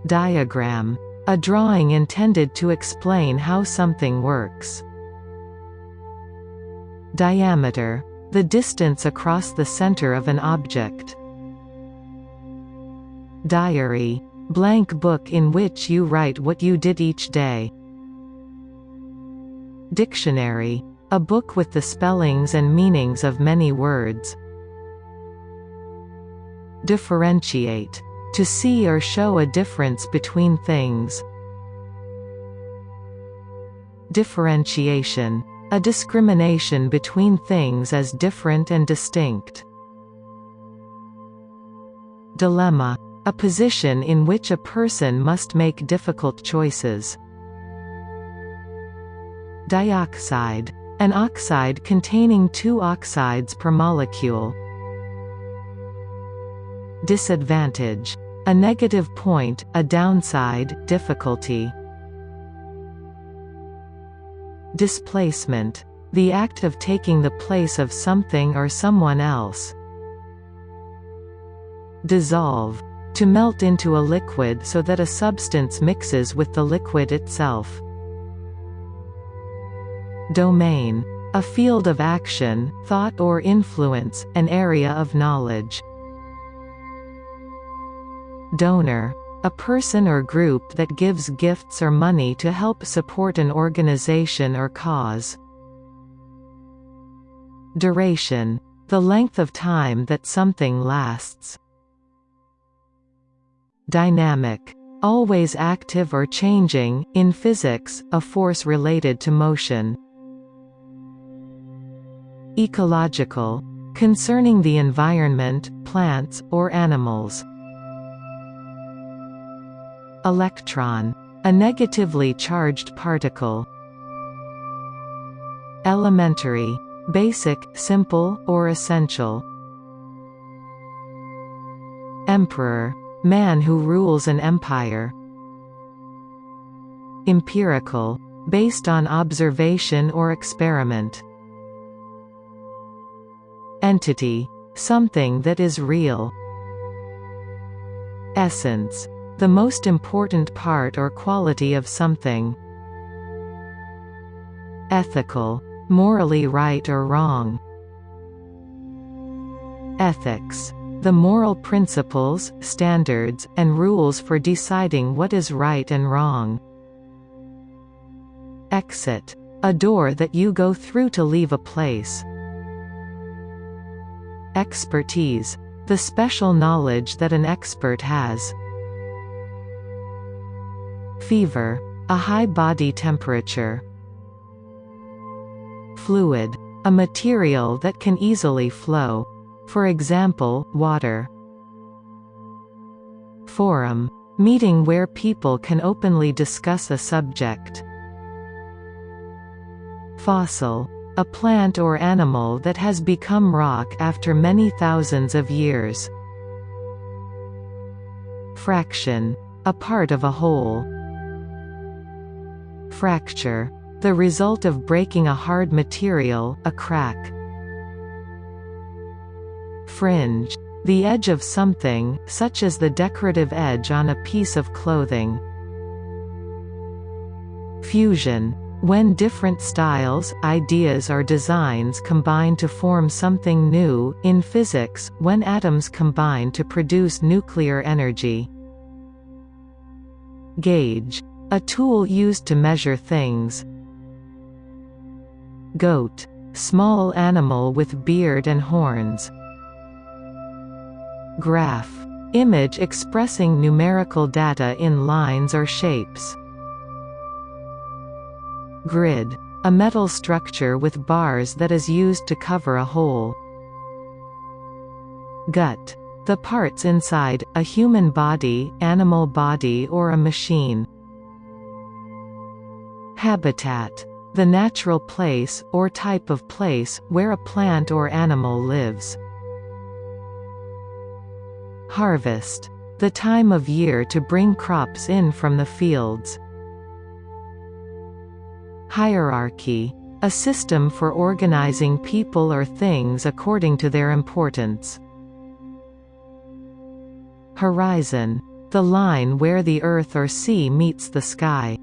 Diagram, a drawing intended to explain how something works. Diameter, the distance across the center of an object. Diary, blank book in which you write what you did each day. Dictionary, A book with the spellings and meanings of many words. Differentiate. To see or show a difference between things. Differentiation. A discrimination between things as different and distinct. Dilemma. A position in which a person must make difficult choices. Dioxide. An oxide containing two oxides per molecule. Disadvantage. A negative point, a downside, difficulty. Displacement. The act of taking the place of something or someone else. Dissolve. To melt into a liquid so that a substance mixes with the liquid itself. Domain. A field of action, thought or influence, an area of knowledge. Donor. A person or group that gives gifts or money to help support an organization or cause. Duration. The length of time that something lasts. Dynamic. Always active or changing, in physics, a force related to motion. Ecological. Concerning the environment, plants, or animals. Electron. A negatively charged particle. Elementary. Basic, simple, or essential. Emperor. Man who rules an empire. Empirical. Based on observation or experiment. Entity. Something that is real. Essence. The most important part or quality of something. Ethical. Morally right or wrong. Ethics. The moral principles, standards, and rules for deciding what is right and wrong. Exit. A door that you go through to leave a place. Expertise. The special knowledge that an expert has. Fever. A high body temperature. Fluid. A material that can easily flow. For example, water. Forum. Meeting where people can openly discuss a subject. Fossil. A plant or animal that has become rock after many thousands of years. Fraction. A part of a whole. Fracture. The result of breaking a hard material, a crack. Fringe. The edge of something, such as the decorative edge on a piece of clothing. Fusion. When different styles, ideas or designs combine to form something new, in physics, when atoms combine to produce nuclear energy. Gauge. A tool used to measure things. Goat. Small animal with beard and horns. Graph. Image expressing numerical data in lines or shapes. Grid. A metal structure with bars that is used to cover a hole. Gut. The parts inside, a human body, animal body or a machine. Habitat. The natural place, or type of place, where a plant or animal lives. Harvest. The time of year to bring crops in from the fields. Hierarchy. A system for organizing people or things according to their importance. Horizon. The line where the earth or sea meets the sky.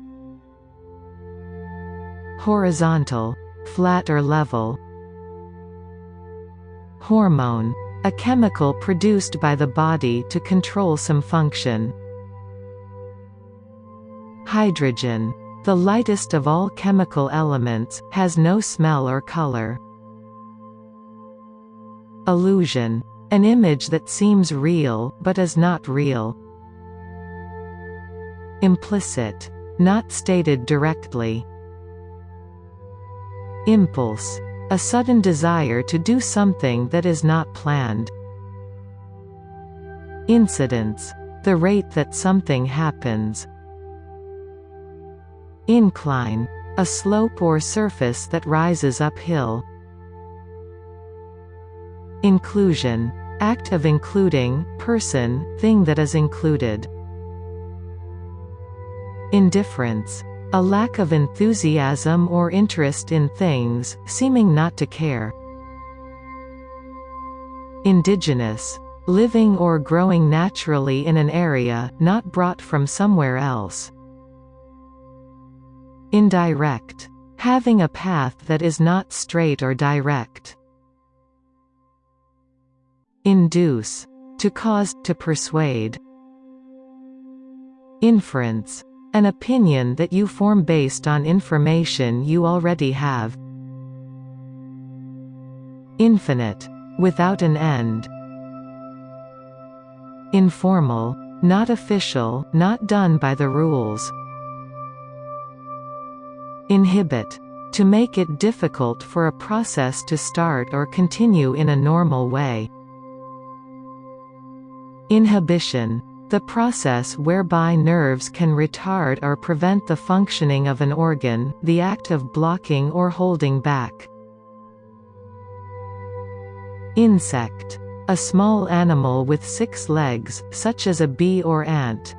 Horizontal. Flat or level. Hormone. A chemical produced by the body to control some function. Hydrogen. The lightest of all chemical elements, has no smell or color. Illusion. An image that seems real, but is not real. Implicit. Not stated directly. Impulse. A sudden desire to do something that is not planned. Incidence. The rate that something happens. Incline. A slope or surface that rises uphill. Inclusion. Act of including, person, thing that is included. Indifference. A lack of enthusiasm or interest in things, seeming not to care. Indigenous. Living or growing naturally in an area, not brought from somewhere else. Indirect. Having a path that is not straight or direct. Induce. To cause, to persuade. Inference. An opinion that you form based on information you already have. Infinite. Without an end. Informal. Not official, not done by the rules. Inhibit. To make it difficult for a process to start or continue in a normal way. Inhibition. The process whereby nerves can retard or prevent the functioning of an organ, the act of blocking or holding back. Insect. A small animal with 6 legs, such as a bee or ant.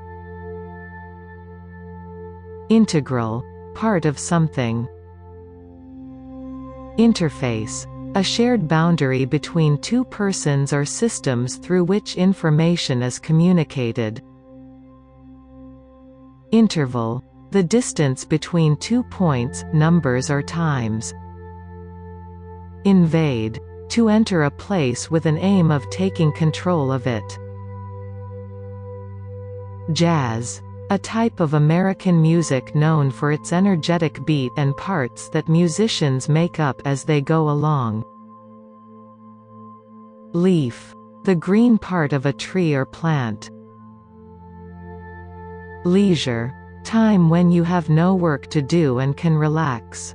Integral. Part of something. Interface. A shared boundary between two persons or systems through which information is communicated. Interval. The distance between 2 points, numbers or times. Invade. To enter a place with an aim of taking control of it. Jazz. A type of American music known for its energetic beat and parts that musicians make up as they go along. Leaf. The green part of a tree or plant. Leisure. Time when you have no work to do and can relax.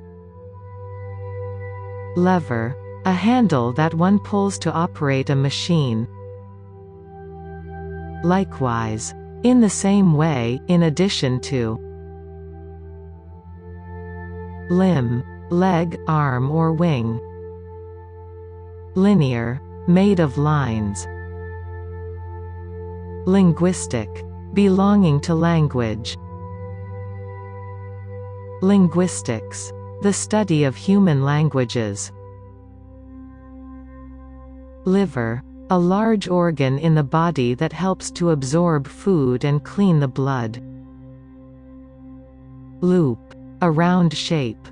Lever. A handle that one pulls to operate a machine. Likewise. In the same way, in addition to. Limb. Leg, arm or wing. Linear. Made of lines. Linguistic. Belonging to language. Linguistics. The study of human languages. Liver. A large organ in the body that helps to absorb food and clean the blood. Loop. A round shape.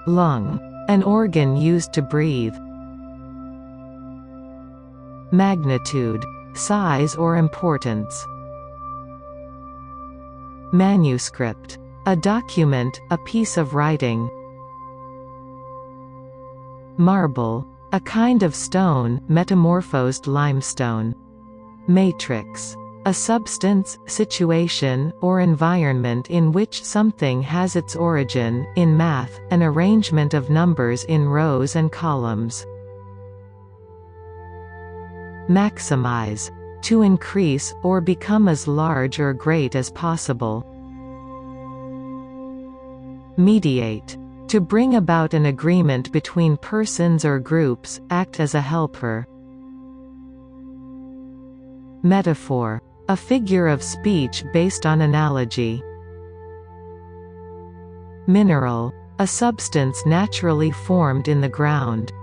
Lung. An organ used to breathe. Magnitude. Size or importance. Manuscript. A document, a piece of writing. Marble. A kind of stone, metamorphosed limestone. Matrix. A substance, situation, or environment in which something has its origin. In math, an arrangement of numbers in rows and columns. Maximize. To increase, or become as large or great as possible. Mediate. To bring about an agreement between persons or groups, act as a helper. Metaphor. A figure of speech based on analogy. Mineral. A substance naturally formed in the ground.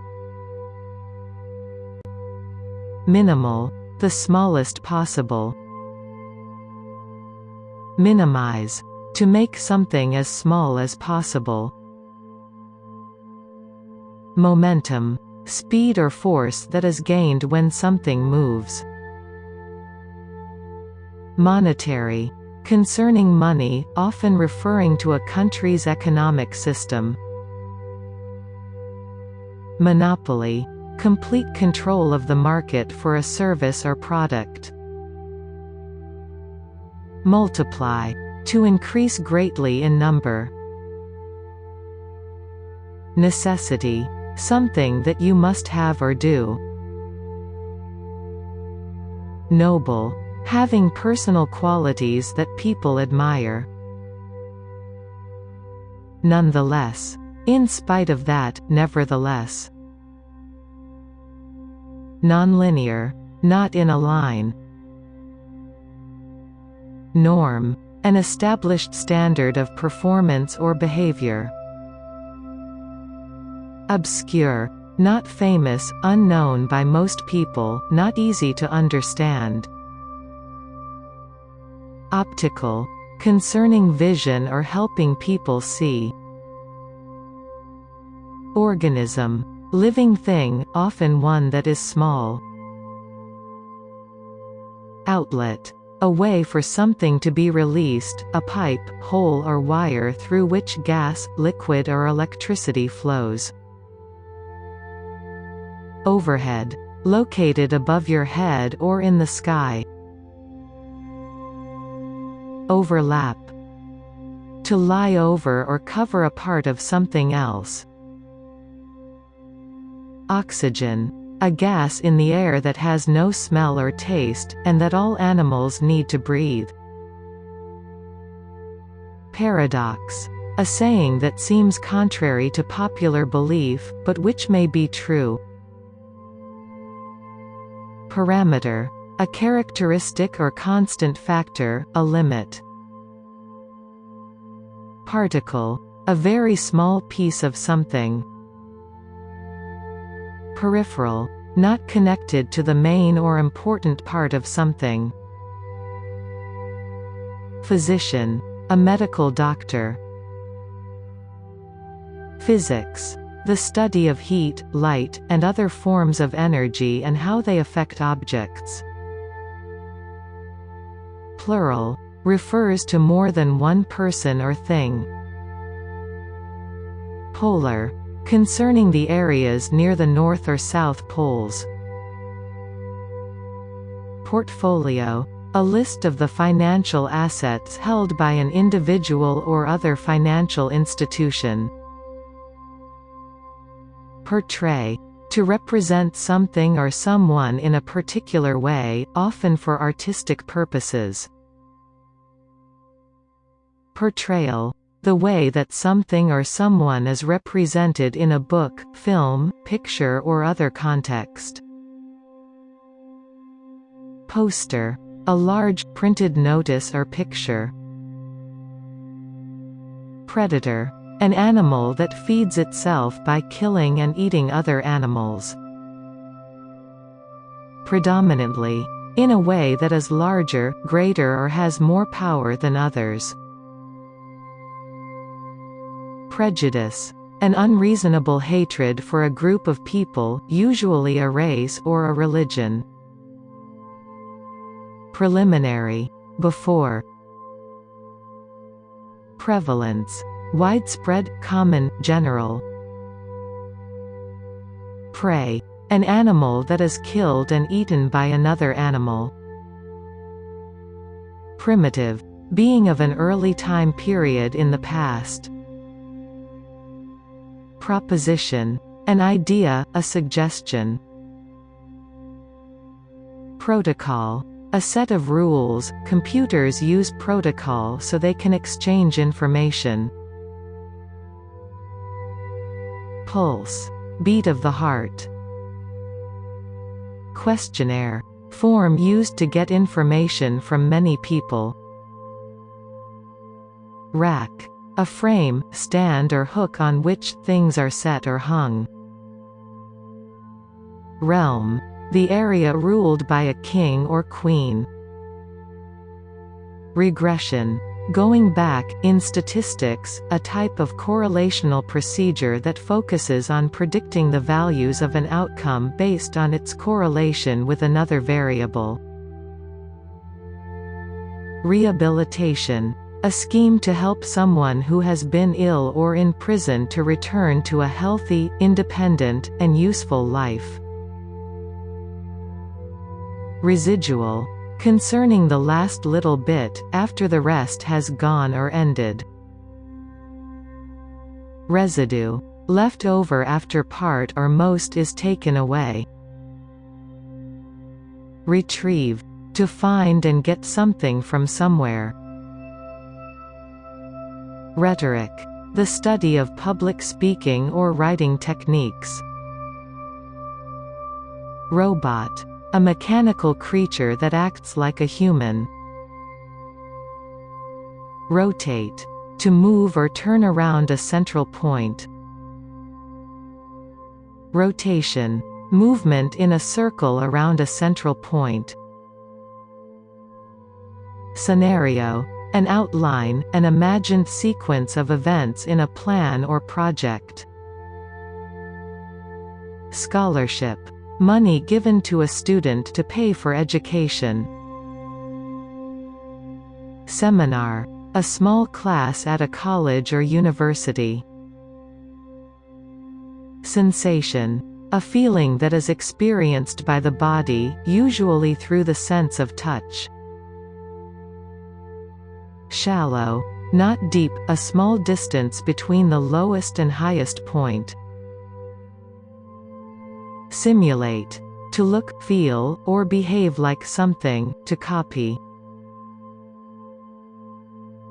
Minimal. The smallest possible. Minimize. To make something as small as possible. Momentum. Speed or force that is gained when something moves. Monetary. concerning money, often referring to a country's economic system. Monopoly, complete control of the market for a service or product. Multiply, to increase greatly in number. Necessity, something that you must have or do. Noble, having personal qualities that people admire. Nonetheless, in spite of that, nevertheless. Nonlinear, not in a line. Norm, an established standard of performance or behavior. Obscure, not famous, unknown by most people, not easy to understand. Optical, concerning vision or helping people see. Organism, living thing, often one that is small. Outlet, a way for something to be released, a pipe, hole or wire through which gas, liquid or electricity flows. Overhead, located above your head or in the sky. Overlap, to lie over or cover a part of something else. Oxygen, a gas in the air that has no smell or taste, and that all animals need to breathe. Paradox, a saying that seems contrary to popular belief, but which may be true. Parameter, a characteristic or constant factor, a limit. Particle, a very small piece of something. Peripheral, not connected to the main or important part of something. Physician, a medical doctor. Physics, the study of heat, light, and other forms of energy and how they affect objects. Plural, refers to more than one person or thing. Polar, concerning the areas near the North or South poles. Portfolio, a list of the financial assets held by an individual or other financial institution. Portray, to represent something or someone in a particular way, often for artistic purposes. Portrayal, the way that something or someone is represented in a book, film, picture or other context. Poster, a large, printed notice or picture. Predator, an animal that feeds itself by killing and eating other animals. Predominantly, in a way that is larger, greater or has more power than others. Prejudice, an unreasonable hatred for a group of people, usually a race or a religion. Preliminary, before. Prevalence, widespread, common, general. Prey, an animal that is killed and eaten by another animal. Primitive, being of an early time period in the past. Proposition, an idea, a suggestion. Protocol, a set of rules. Computers use protocol so they can exchange information. Pulse, beat of the heart. Questionnaire, form used to get information from many people. Rack, a frame, stand or hook on which things are set or hung. Realm, the area ruled by a king or queen. Regression, going back, in statistics, a type of correlational procedure that focuses on predicting the values of an outcome based on its correlation with another variable. Rehabilitation. A scheme to help someone who has been ill or in prison to return to a healthy, independent, and useful life. Residual. Concerning the last little bit, after the rest has gone or ended. Residue. Left over after part or most is taken away. Retrieve. To find and get something from somewhere. Rhetoric. The study of public speaking or writing techniques. Robot. A mechanical creature that acts like a human. Rotate. To move or turn around a central point. Rotation. Movement in a circle around a central point. Scenario. An outline, an imagined sequence of events in a plan or project. Scholarship. Money given to a student to pay for education. Seminar. A small class at a college or university. Sensation. A feeling that is experienced by the body, usually through the sense of touch. Shallow. Not deep, a small distance between the lowest and highest point. Simulate. To look, feel, or behave like something, to copy.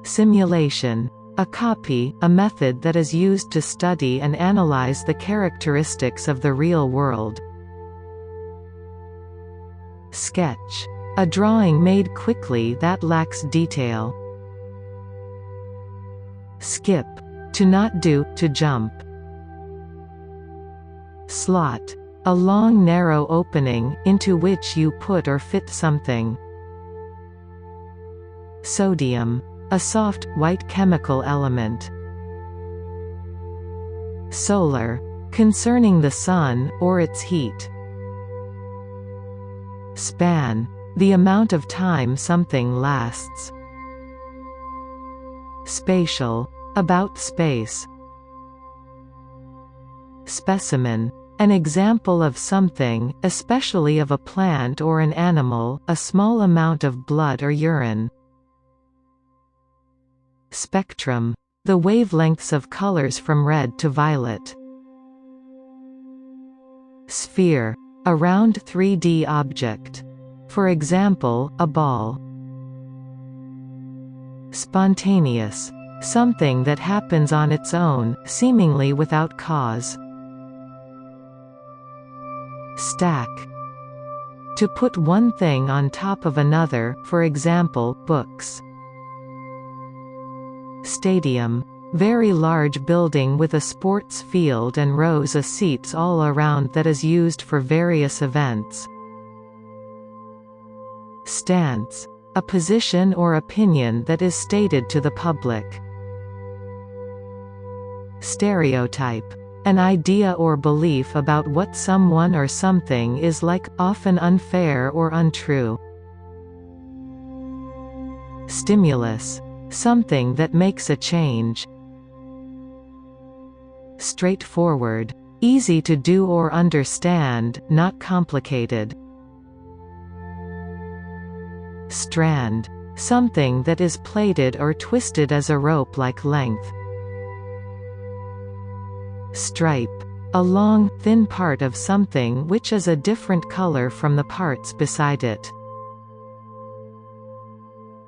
Simulation. A copy, a method that is used to study and analyze the characteristics of the real world. Sketch. A drawing made quickly that lacks detail. Skip. To not do, to jump. Slot. A long narrow opening, into which you put or fit something. Sodium. A soft, white chemical element. Solar. Concerning the sun, or its heat. Span. The amount of time something lasts. Spatial. About space. Specimen. An example of something, especially of a plant or an animal, a small amount of blood or urine. Spectrum. The wavelengths of colors from red to violet. Sphere. A round 3D object. For example, a ball. Spontaneous. Something that happens on its own, seemingly without cause. Stack. To put one thing on top of another, for example, books. Stadium. Very large building with a sports field and rows of seats all around that is used for various events. Stance. A position or opinion that is stated to the public. Stereotype. An idea or belief about what someone or something is like, often unfair or untrue. Stimulus. Something that makes a change. Straightforward. Easy to do or understand, not complicated. Strand. Something that is plaited or twisted as a rope-like length. Stripe. A long, thin part of something which is a different color from the parts beside it.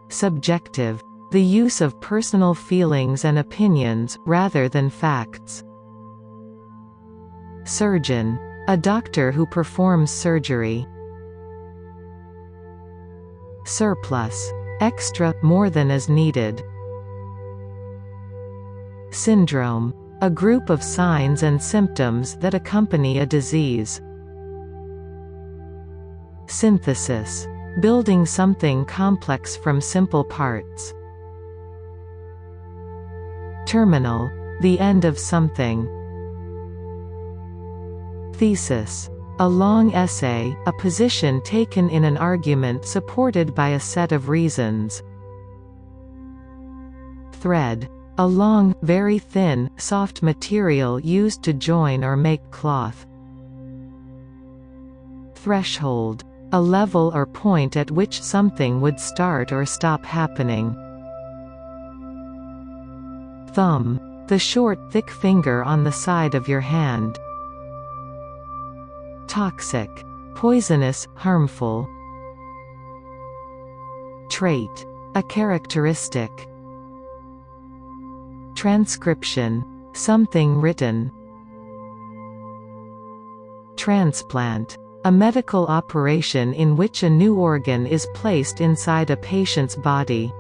Subjective. The use of personal feelings and opinions, rather than facts. Surgeon. A doctor who performs surgery. Surplus. Extra, more than is needed. Syndrome. A group of signs and symptoms that accompany a disease. Synthesis. Building something complex from simple parts. Terminal. The end of something. Thesis. A long essay, a position taken in an argument supported by a set of reasons. Thread. A long, very thin, soft material used to join or make cloth. Threshold. A level or point at which something would start or stop happening. Thumb. The short, thick finger on the side of your hand. Toxic. Poisonous, harmful. Trait. A characteristic. Transcription. Something written. Transplant. A medical operation in which a new organ is placed inside a patient's body.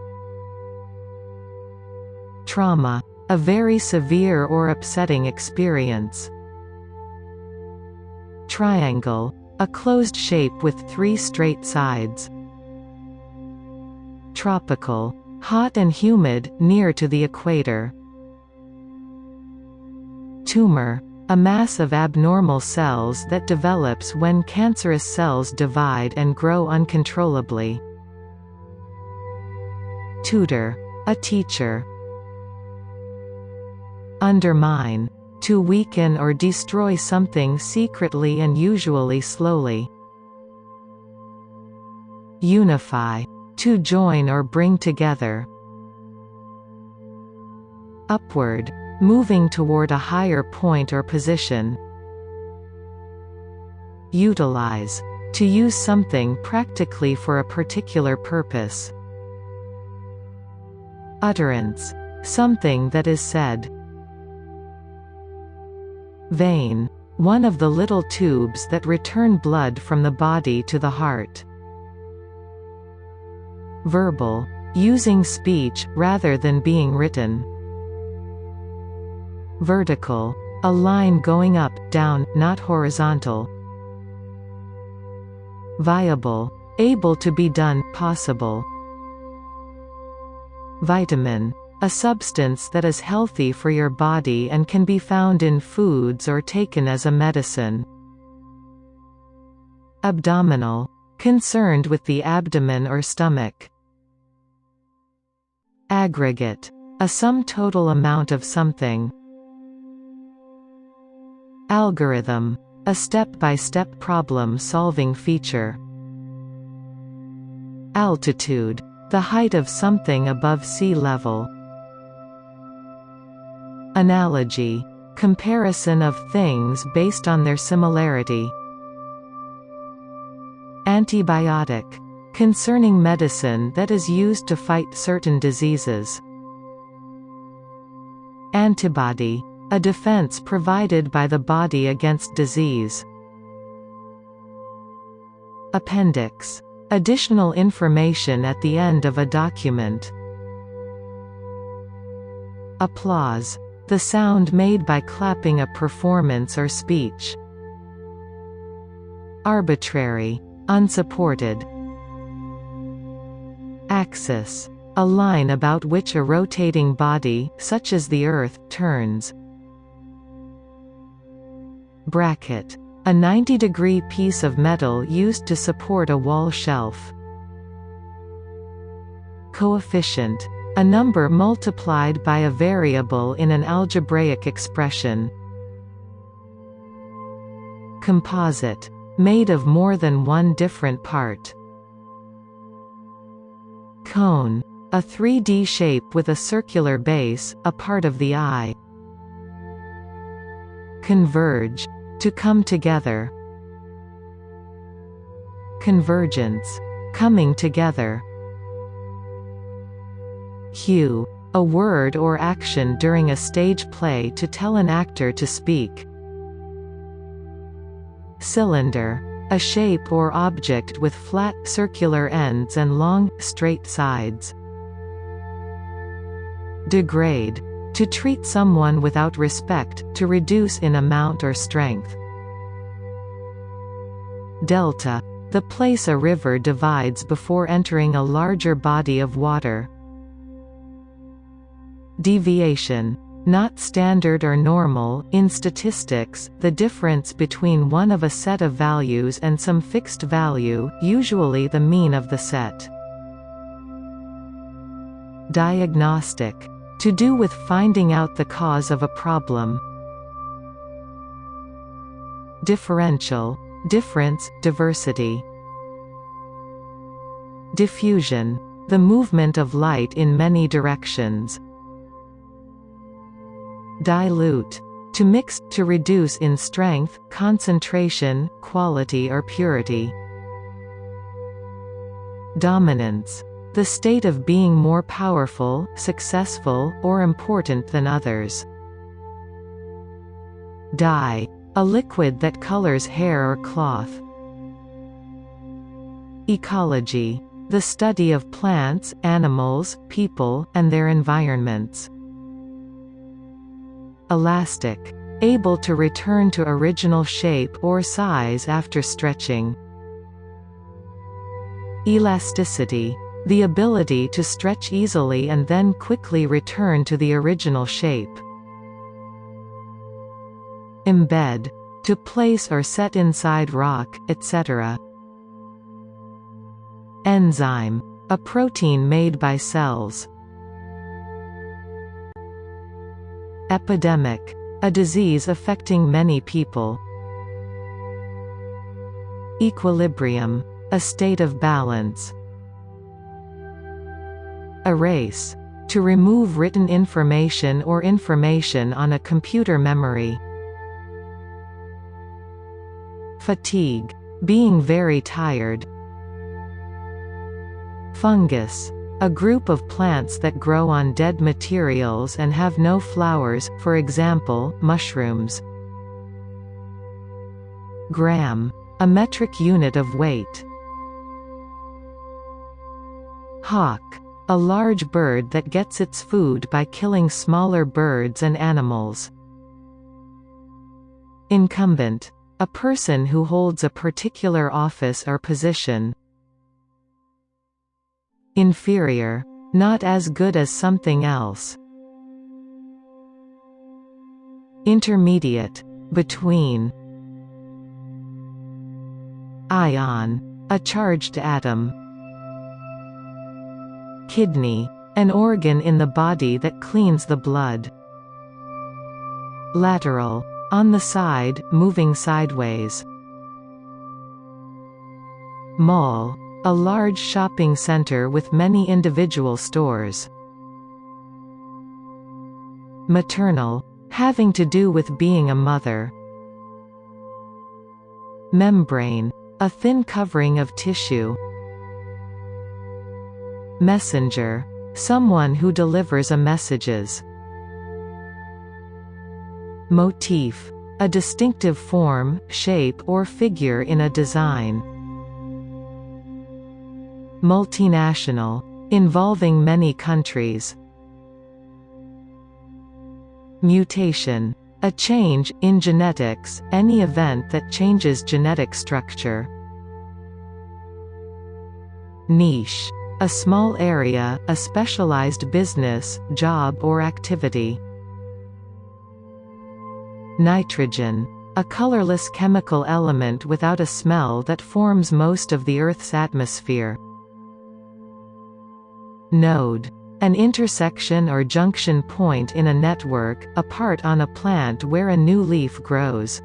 Trauma. A very severe or upsetting experience. Triangle. A closed shape with 3 straight sides. Tropical. Hot and humid, near to the equator. Tumor. A mass of abnormal cells that develops when cancerous cells divide and grow uncontrollably. Tutor. A teacher. Undermine. To weaken or destroy something secretly and usually slowly. Unify. To join or bring together. Upward. Moving toward a higher point or position. Utilize. To use something practically for a particular purpose. Utterance. Something that is said. Vein. One of the little tubes that return blood from the body to the heart. Verbal. Using speech, rather than being written. Vertical. A line going up, down, not horizontal. Viable. Able to be done, possible. Vitamin. A substance that is healthy for your body and can be found in foods or taken as a medicine. Abdominal. Concerned with the abdomen or stomach. Aggregate. A sum total amount of something. Algorithm. A step-by-step problem-solving feature. Altitude. The height of something above sea level. Analogy. Comparison of things based on their similarity. Antibiotic. Concerning medicine that is used to fight certain diseases. Antibody. A defense provided by the body against disease. Appendix. Additional information at the end of a document. Applause. The sound made by clapping a performance or speech. Arbitrary. Unsupported. Axis. A line about which a rotating body, such as the Earth, turns. Bracket. A 90-degree piece of metal used to support a wall shelf. Coefficient. A number multiplied by a variable in an algebraic expression. Composite. Made of more than one different part. Cone. A 3D shape with a circular base, a part of the eye. Converge. To come together. Convergence. Coming together. Cue. A word or action during a stage play to tell an actor to speak. Cylinder. A shape or object with flat, circular ends and long, straight sides. Degrade. To treat someone without respect, to reduce in amount or strength. Delta. The place a river divides before entering a larger body of water. Deviation. Not standard or normal. In statistics, the difference between one of a set of values and some fixed value, usually the mean of the set. Diagnostic. To do with finding out the cause of a problem. Differential. Difference, diversity. Diffusion. The movement of light in many directions. Dilute. To mix, to reduce in strength, concentration, quality or purity. Dominance. The state of being more powerful, successful, or important than others. Dye. A liquid that colors hair or cloth. Ecology. The study of plants, animals, people, and their environments. Elastic. Able to return to original shape or size after stretching. Elasticity. The ability to stretch easily and then quickly return to the original shape. Embed. To place or set inside rock, etc. Enzyme. A protein made by cells. Epidemic. A disease affecting many people. Equilibrium. A state of balance. Erase. To remove written information or information on a computer memory. Fatigue. Being very tired. Fungus. A group of plants that grow on dead materials and have no flowers, for example, mushrooms. Gram. A metric unit of weight. Hawk. A large bird that gets its food by killing smaller birds and animals. Incumbent. A person who holds a particular office or position. Inferior. Not as good as something else. Intermediate. Between. Ion. A charged atom. Kidney. An organ in the body that cleans the blood. Lateral. On the side, moving sideways. Mall. A large shopping center with many individual stores. Maternal. Having to do with being a mother. Membrane. A thin covering of tissue. Messenger. Someone who delivers a messages. Motif. A distinctive form, shape or figure in a design. Multinational. Involving many countries. Mutation. A change, in genetics, any event that changes genetic structure. Niche. A small area, a specialized business, job or activity. Nitrogen. A colorless chemical element without a smell that forms most of the Earth's atmosphere. Node. An intersection or junction point in a network, a part on a plant where a new leaf grows.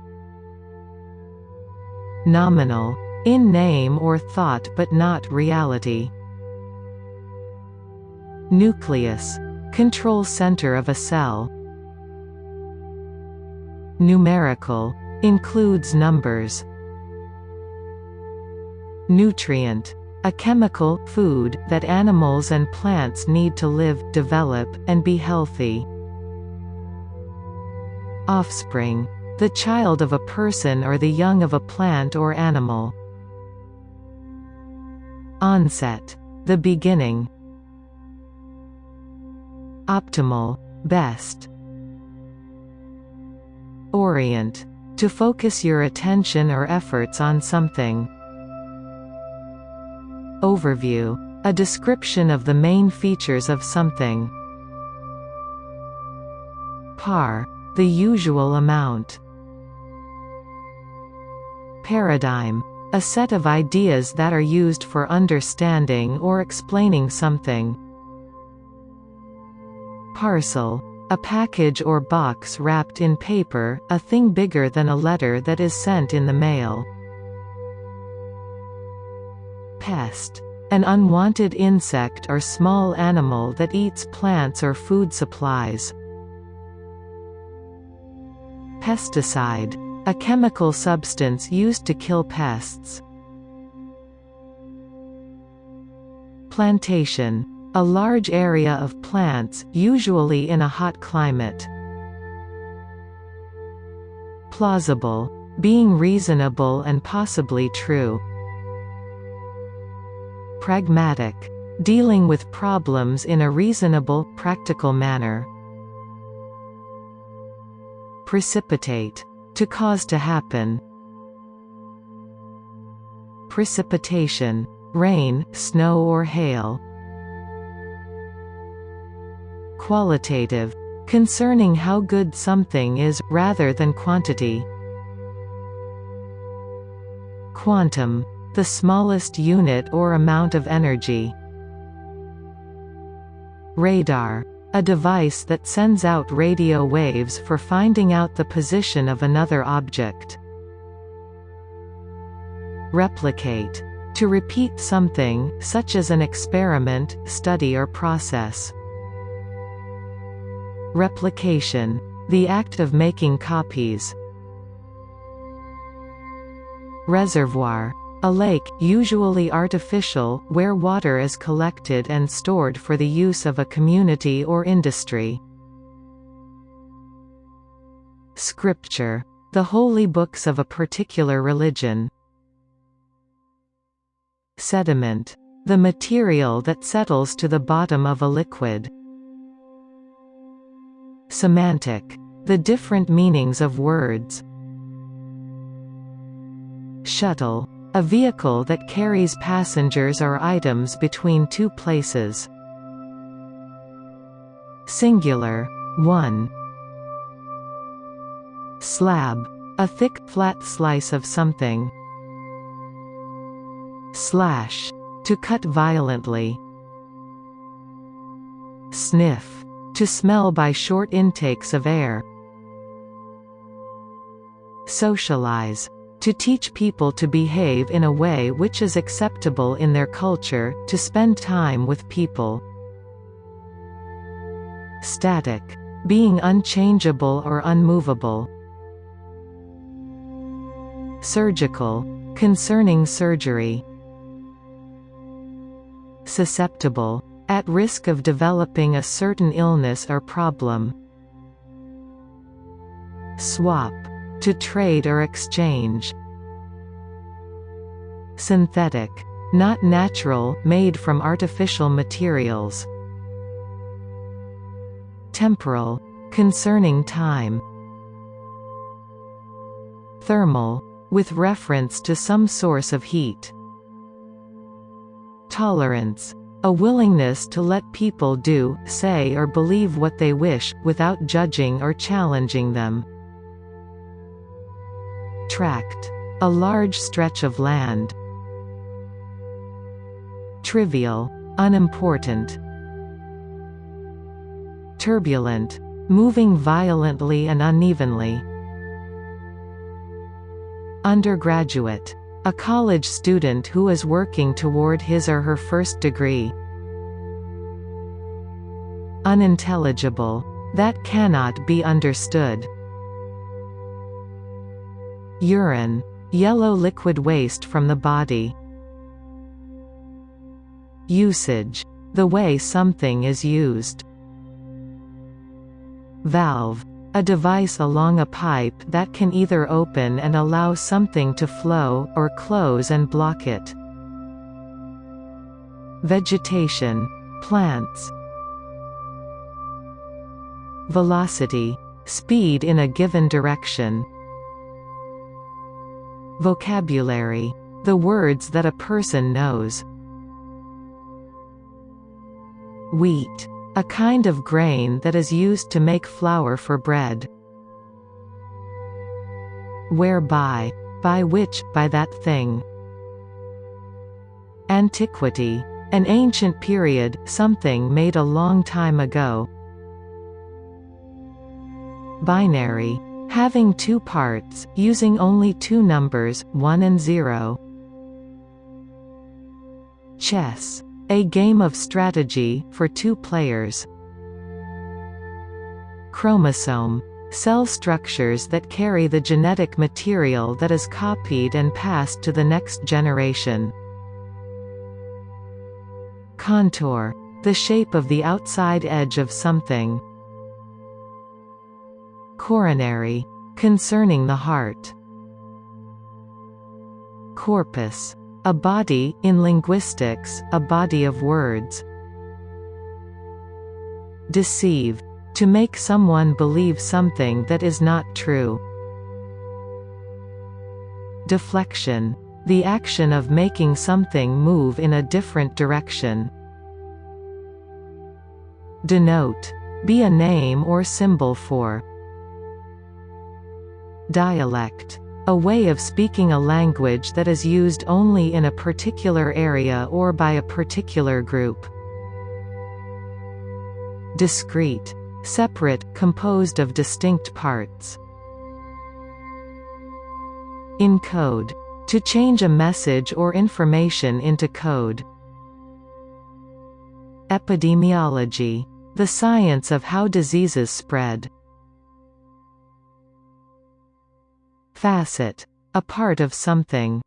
Nominal. In name or thought but not reality. Nucleus. Control center of a cell. Numerical. Includes numbers. Nutrient. A chemical, food, that animals and plants need to live, develop, and be healthy. Offspring. The child of a person or the young of a plant or animal. Onset. The beginning. Optimal. Best. Orient. To focus your attention or efforts on something. Overview. A description of the main features of something. Par. The usual amount. Paradigm. A set of ideas that are used for understanding or explaining something. Parcel. A package or box wrapped in paper, a thing bigger than a letter that is sent in the mail. Pest. An unwanted insect or small animal that eats plants or food supplies. Pesticide. A chemical substance used to kill pests. Plantation. A large area of plants, usually in a hot climate. Plausible. Being reasonable and possibly true. Pragmatic. Dealing with problems in a reasonable, practical manner. Precipitate. To cause to happen. Precipitation. Rain, snow or hail. Qualitative. Concerning how good something is, rather than quantity. Quantum. The smallest unit or amount of energy. Radar. A device that sends out radio waves for finding out the position of another object. Replicate. To repeat something, such as an experiment, study or process. Replication. The act of making copies. Reservoir. A lake, usually artificial, where water is collected and stored for the use of a community or industry. Scripture. The holy books of a particular religion. Sediment. The material that settles to the bottom of a liquid. Semantic. The different meanings of words. Shuttle. A vehicle that carries passengers or items between two places. Singular. One. Slab. A thick, flat slice of something. Slash. To cut violently. Sniff. To smell by short intakes of air. Socialize. To teach people to behave in a way which is acceptable in their culture, to spend time with people. Static. Being unchangeable or unmovable. Surgical. Concerning surgery. Susceptible. At risk of developing a certain illness or problem. Swap. To trade or exchange. Synthetic. Not natural, made from artificial materials. Temporal. Concerning time. Thermal. With reference to some source of heat. Tolerance. A willingness to let people do, say or believe what they wish, without judging or challenging them. Tract. A large stretch of land. Trivial. Unimportant. Turbulent. Moving violently and unevenly. Undergraduate. A college student who is working toward his or her first degree. Unintelligible. That cannot be understood. Urine. Yellow liquid waste from the body. Usage. The way something is used. Valve. A device along a pipe that can either open and allow something to flow, or close and block it. Vegetation. Plants. Velocity. Speed in a given direction. Vocabulary. The words that a person knows. Wheat. A kind of grain that is used to make flour for bread. Whereby. By which, by that thing. Antiquity. An ancient period, something made a long time ago. Binary. Having two parts, using only two numbers, 1 and 0. Chess. A game of strategy, for two players. Chromosome. Cell structures that carry the genetic material that is copied and passed to the next generation. Contour. The shape of the outside edge of something. Coronary. Concerning the heart. Corpus. A body, in linguistics, a body of words. Deceive. To make someone believe something that is not true. Deflection. The action of making something move in a different direction. Denote. Be a name or symbol for. Dialect. A way of speaking a language that is used only in a particular area or by a particular group. Discrete. Separate, composed of distinct parts. Encode. To change a message or information into code. Epidemiology. The science of how diseases spread. Facet. A part of something.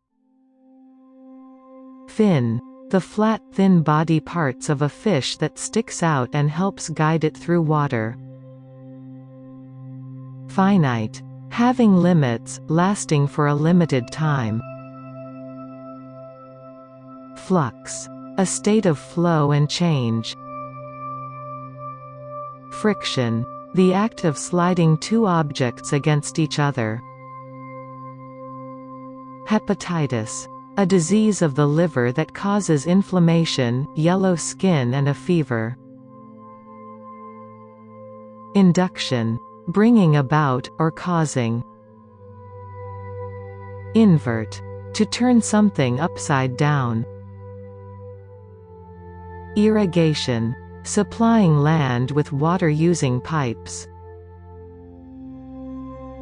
Fin. The flat, thin body parts of a fish that sticks out and helps guide it through water. Finite. Having limits, lasting for a limited time. Flux. A state of flow and change. Friction. The act of sliding two objects against each other. Hepatitis. A disease of the liver that causes inflammation, yellow skin and a fever. Induction. Bringing about, or causing. Invert. To turn something upside down. Irrigation. Supplying land with water using pipes.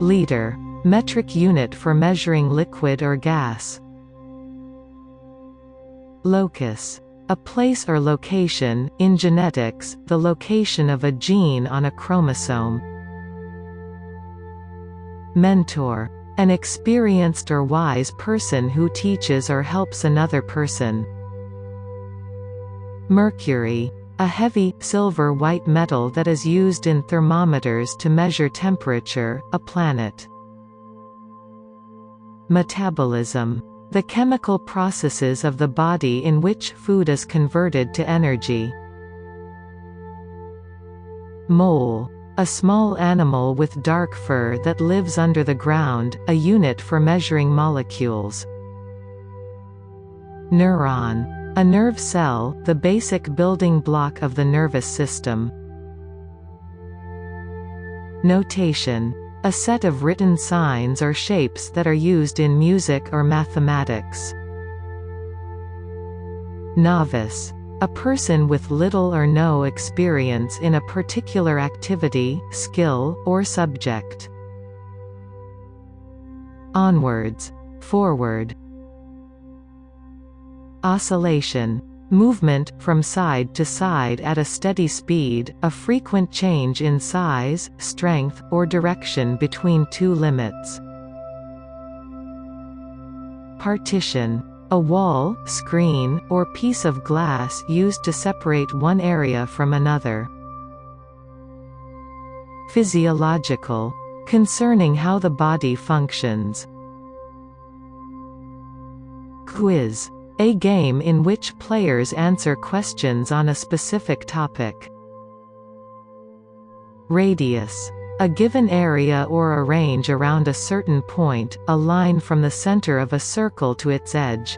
Liter. Metric unit for measuring liquid or gas. Locus. A place or location, in genetics, the location of a gene on a chromosome. Mentor. An experienced or wise person who teaches or helps another person. Mercury. A heavy, silver-white metal that is used in thermometers to measure temperature, a planet. Metabolism. The chemical processes of the body in which food is converted to energy. Mole. A small animal with dark fur that lives under the ground, a unit for measuring molecules. Neuron. A nerve cell, the basic building block of the nervous system. Notation. A set of written signs or shapes that are used in music or mathematics. Novice. A person with little or no experience in a particular activity, skill, or subject. Onwards. Forward. Oscillation. Movement, from side to side at a steady speed, a frequent change in size, strength, or direction between two limits. Partition. A wall, screen, or piece of glass used to separate one area from another. Physiological. Concerning how the body functions. Quiz. A game in which players answer questions on a specific topic. Radius. A given area or a range around a certain point, a line from the center of a circle to its edge.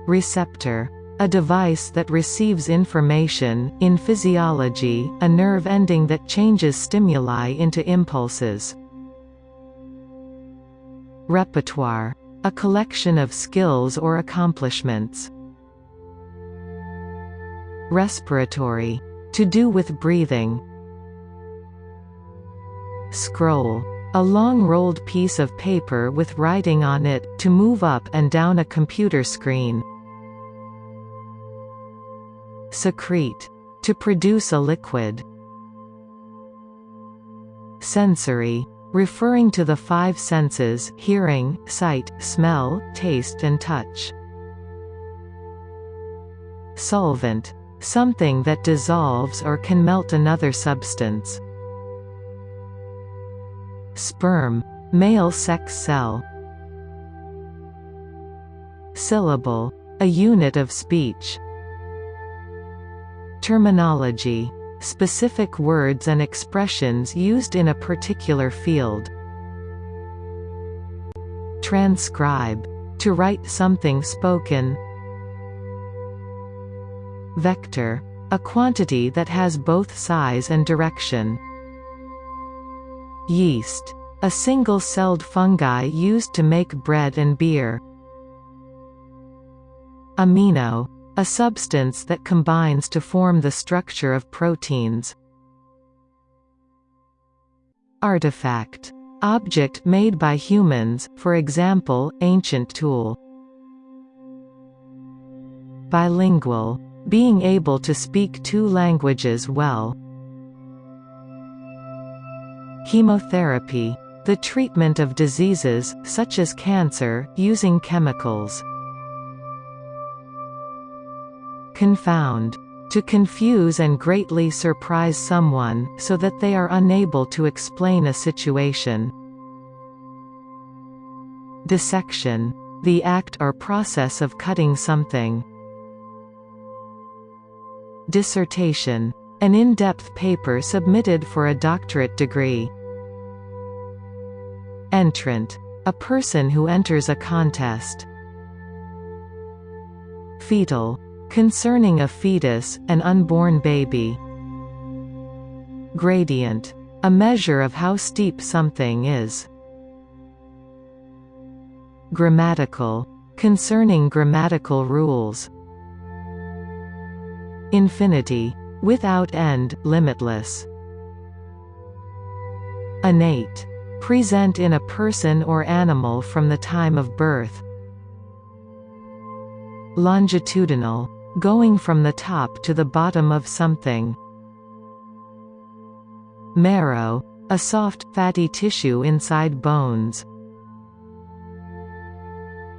Receptor. A device that receives information, in physiology, a nerve ending that changes stimuli into impulses. Repertoire. A collection of skills or accomplishments. Respiratory. To do with breathing. Scroll. A long rolled piece of paper with writing on it, to move up and down a computer screen. Secrete. To produce a liquid. Sensory. Referring to the five senses: hearing, sight, smell, taste and touch. Solvent. Something that dissolves or can melt another substance. Sperm. Male sex cell. Syllable. A unit of speech. Terminology. Specific words and expressions used in a particular field. Transcribe. To write something spoken. Vector. A quantity that has both size and direction. Yeast. A single-celled fungi used to make bread and beer. Amino. A substance that combines to form the structure of proteins. Artifact. Object made by humans, for example, ancient tool. Bilingual. Being able to speak two languages well. Chemotherapy. The treatment of diseases, such as cancer, using chemicals. Confound. To confuse and greatly surprise someone, so that they are unable to explain a situation. Dissection. The act or process of cutting something. Dissertation. An in-depth paper submitted for a doctorate degree. Entrant. A person who enters a contest. Fetal. Concerning a fetus, an unborn baby. Gradient. A measure of how steep something is. Grammatical. Concerning grammatical rules. Infinity. Without end, limitless. Innate. Present in a person or animal from the time of birth. Longitudinal. Going from the top to the bottom of something. Marrow. A soft, fatty tissue inside bones.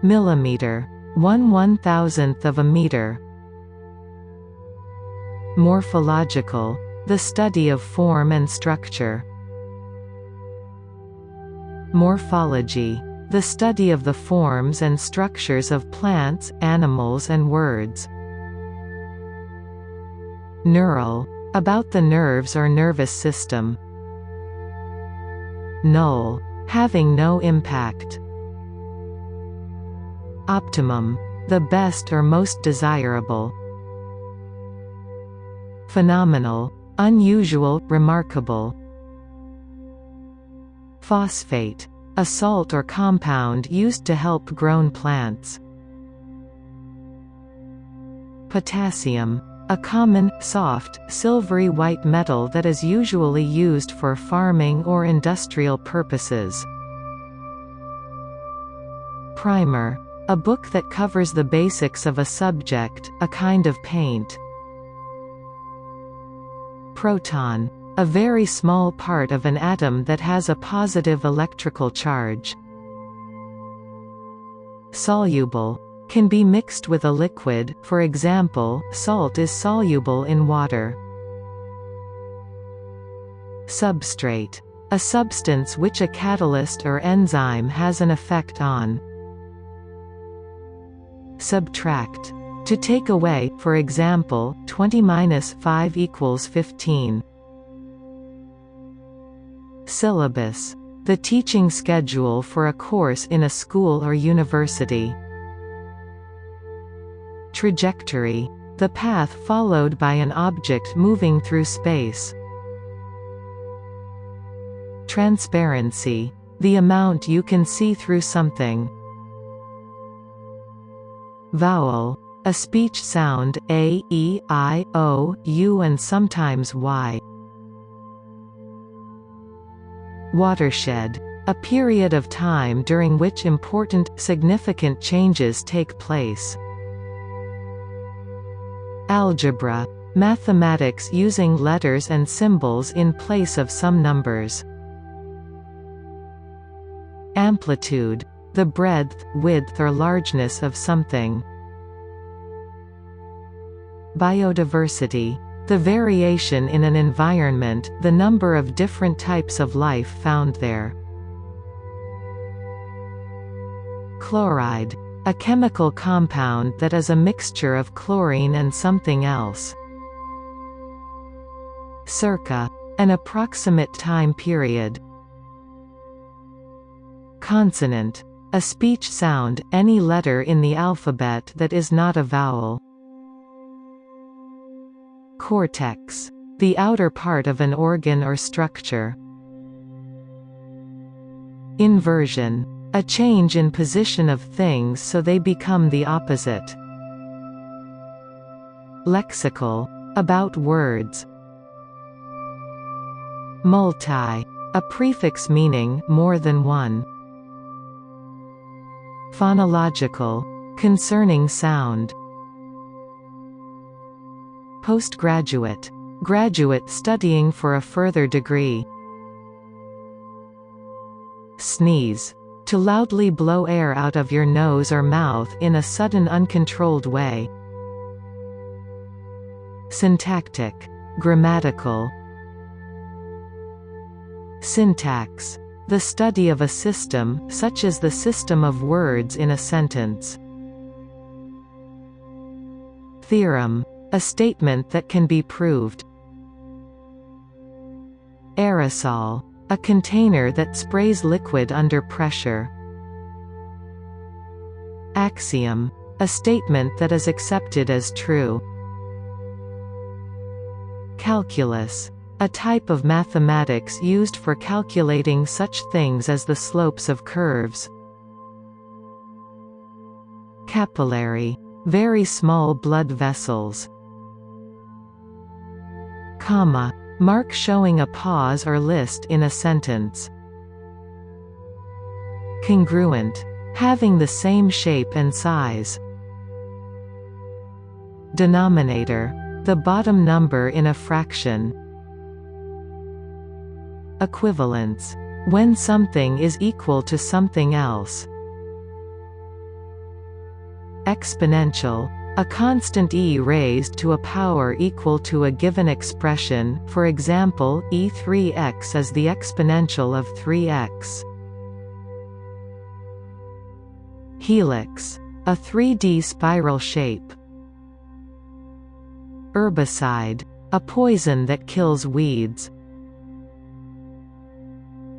Millimeter. 1/1000th of a meter. Morphological. The study of form and structure. Morphology. The study of the forms and structures of plants, animals and words. Neural. About the nerves or nervous system. Null. Having no impact. Optimum. The best or most desirable. Phenomenal. Unusual, remarkable. Phosphate. A salt or compound used to help grown plants. Potassium. A common, soft, silvery white metal that is usually used for farming or industrial purposes. Primer. A book that covers the basics of a subject, a kind of paint. Proton. A very small part of an atom that has a positive electrical charge. Soluble. Can be mixed with a liquid, for example, salt is soluble in water. Substrate. A substance which a catalyst or enzyme has an effect on. Subtract. To take away, for example, 20 minus 5 equals 15. Syllabus. The teaching schedule for a course in a school or university. Trajectory. The path followed by an object moving through space. Transparency. The amount you can see through something. Vowel. A speech sound, a, e, I, o, u and sometimes y. Watershed. A period of time during which important, significant changes take place. Algebra. Mathematics using letters and symbols in place of some numbers. Amplitude. The breadth, width or largeness of something. Biodiversity. The variation in an environment, the number of different types of life found there. Chloride. A chemical compound that is a mixture of chlorine and something else. Circa. An approximate time period. Consonant. A speech sound, any letter in the alphabet that is not a vowel. Cortex. The outer part of an organ or structure. Inversion. A change in position of things so they become the opposite. Lexical. About words. Multi. A prefix meaning more than one. Phonological. Concerning sound. Postgraduate. Graduate studying for a further degree. Sneeze. To loudly blow air out of your nose or mouth in a sudden uncontrolled way. Syntactic. Grammatical. Syntax. The study of a system, such as the system of words in a sentence. Theorem. A statement that can be proved. Aerosol. A container that sprays liquid under pressure. Axiom. A statement that is accepted as true. Calculus. A type of mathematics used for calculating such things as the slopes of curves. Capillary. Very small blood vessels. Comma. Mark showing a pause or list in a sentence. Congruent. Having the same shape and size. Denominator. The bottom number in a fraction. Equivalence. When something is equal to something else. Exponential. A constant e raised to a power equal to a given expression, for example, e3x is the exponential of 3x. Helix. A 3D spiral shape. Herbicide. A poison that kills weeds.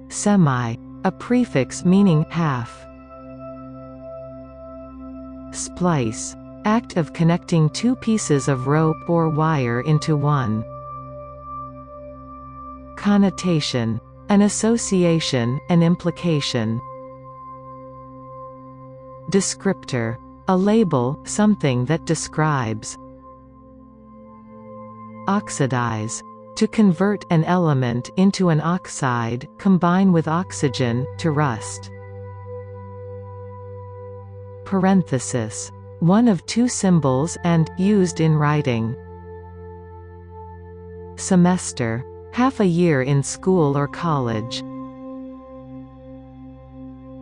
Semi. A prefix meaning half. Splice. Act of connecting two pieces of rope or wire into one. Connotation. An association, an implication. Descriptor. A label, something that describes. Oxidize. To convert an element into an oxide, combine with oxygen, to rust. Parenthesis. One of two symbols and, used in writing. Semester. Half a year in school or college.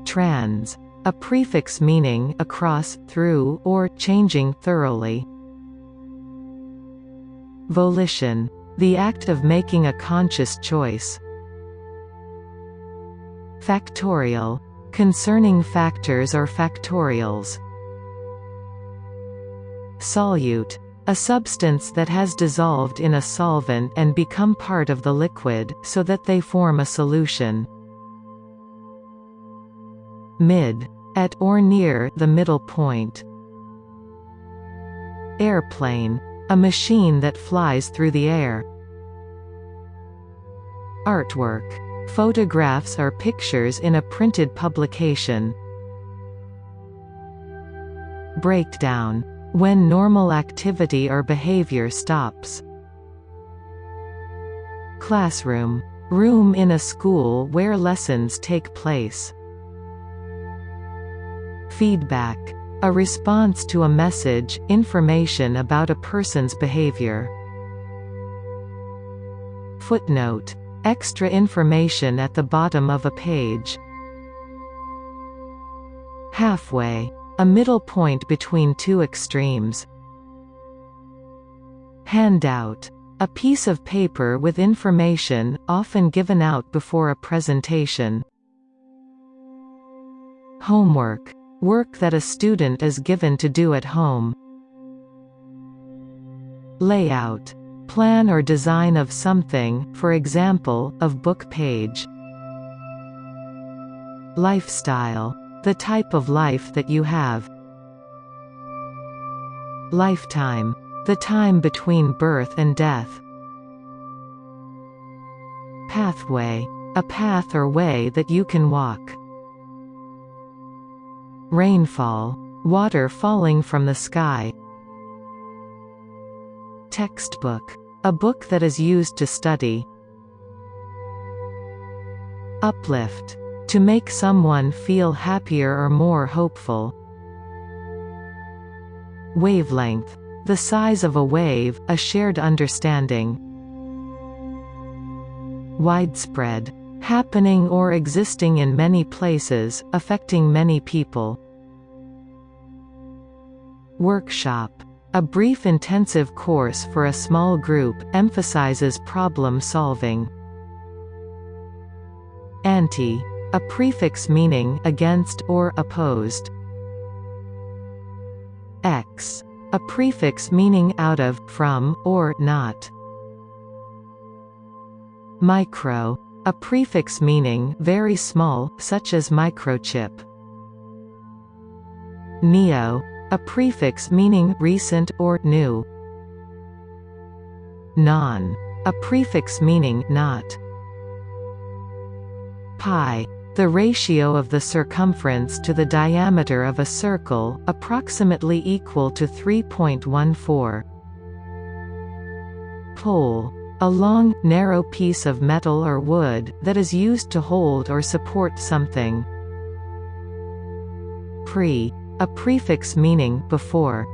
Trans. A prefix meaning across, through, or changing thoroughly. Volition. The act of making a conscious choice. Factorial. Concerning factors or factorials. Solute. A substance that has dissolved in a solvent and become part of the liquid, so that they form a solution. Mid. At or near the middle point. Airplane. A machine that flies through the air. Artwork. Photographs or pictures in a printed publication. Breakdown. When normal activity or behavior stops. Classroom. room in a school where lessons take place. Feedback. A response to a message, information about a person's behavior. Footnote. Extra information at the bottom of a page. Halfway. A middle point between two extremes. Handout. A piece of paper with information, often given out before a presentation. Homework. Work that a student is given to do at home. Layout. Plan or design of something, for example, of book page. Lifestyle. The type of life that you have. Lifetime. The time between birth and death. Pathway. A path or way that you can walk. Rainfall. Water falling from the sky. Textbook. A book that is used to study. Uplift. To make someone feel happier or more hopeful. Wavelength. The size of a wave, a shared understanding. Widespread. Happening or existing in many places, affecting many people. Workshop. A brief intensive course for a small group, emphasizes problem solving. Anti. A prefix meaning against or opposed. Ex. A prefix meaning out of, from, or not. Micro. A prefix meaning very small, such as microchip. Neo. A prefix meaning recent or new. Non. A prefix meaning not. Pi. The ratio of the circumference to the diameter of a circle, approximately equal to 3.14. Pole. A long, narrow piece of metal or wood, that is used to hold or support something. Pre. A prefix meaning before.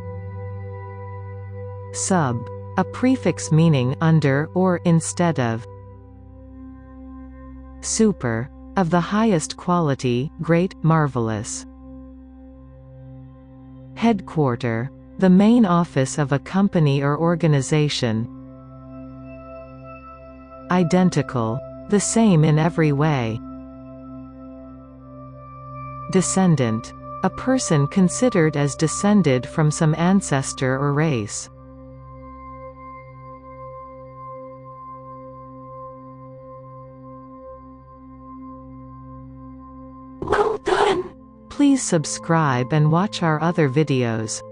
Sub. A prefix meaning under or instead of. Super. Of the highest quality, great, marvelous. Headquarter. The main office of a company or organization. Identical. The same in every way. Descendant. A person considered as descended from some ancestor or race. Well done! Please subscribe and watch our other videos.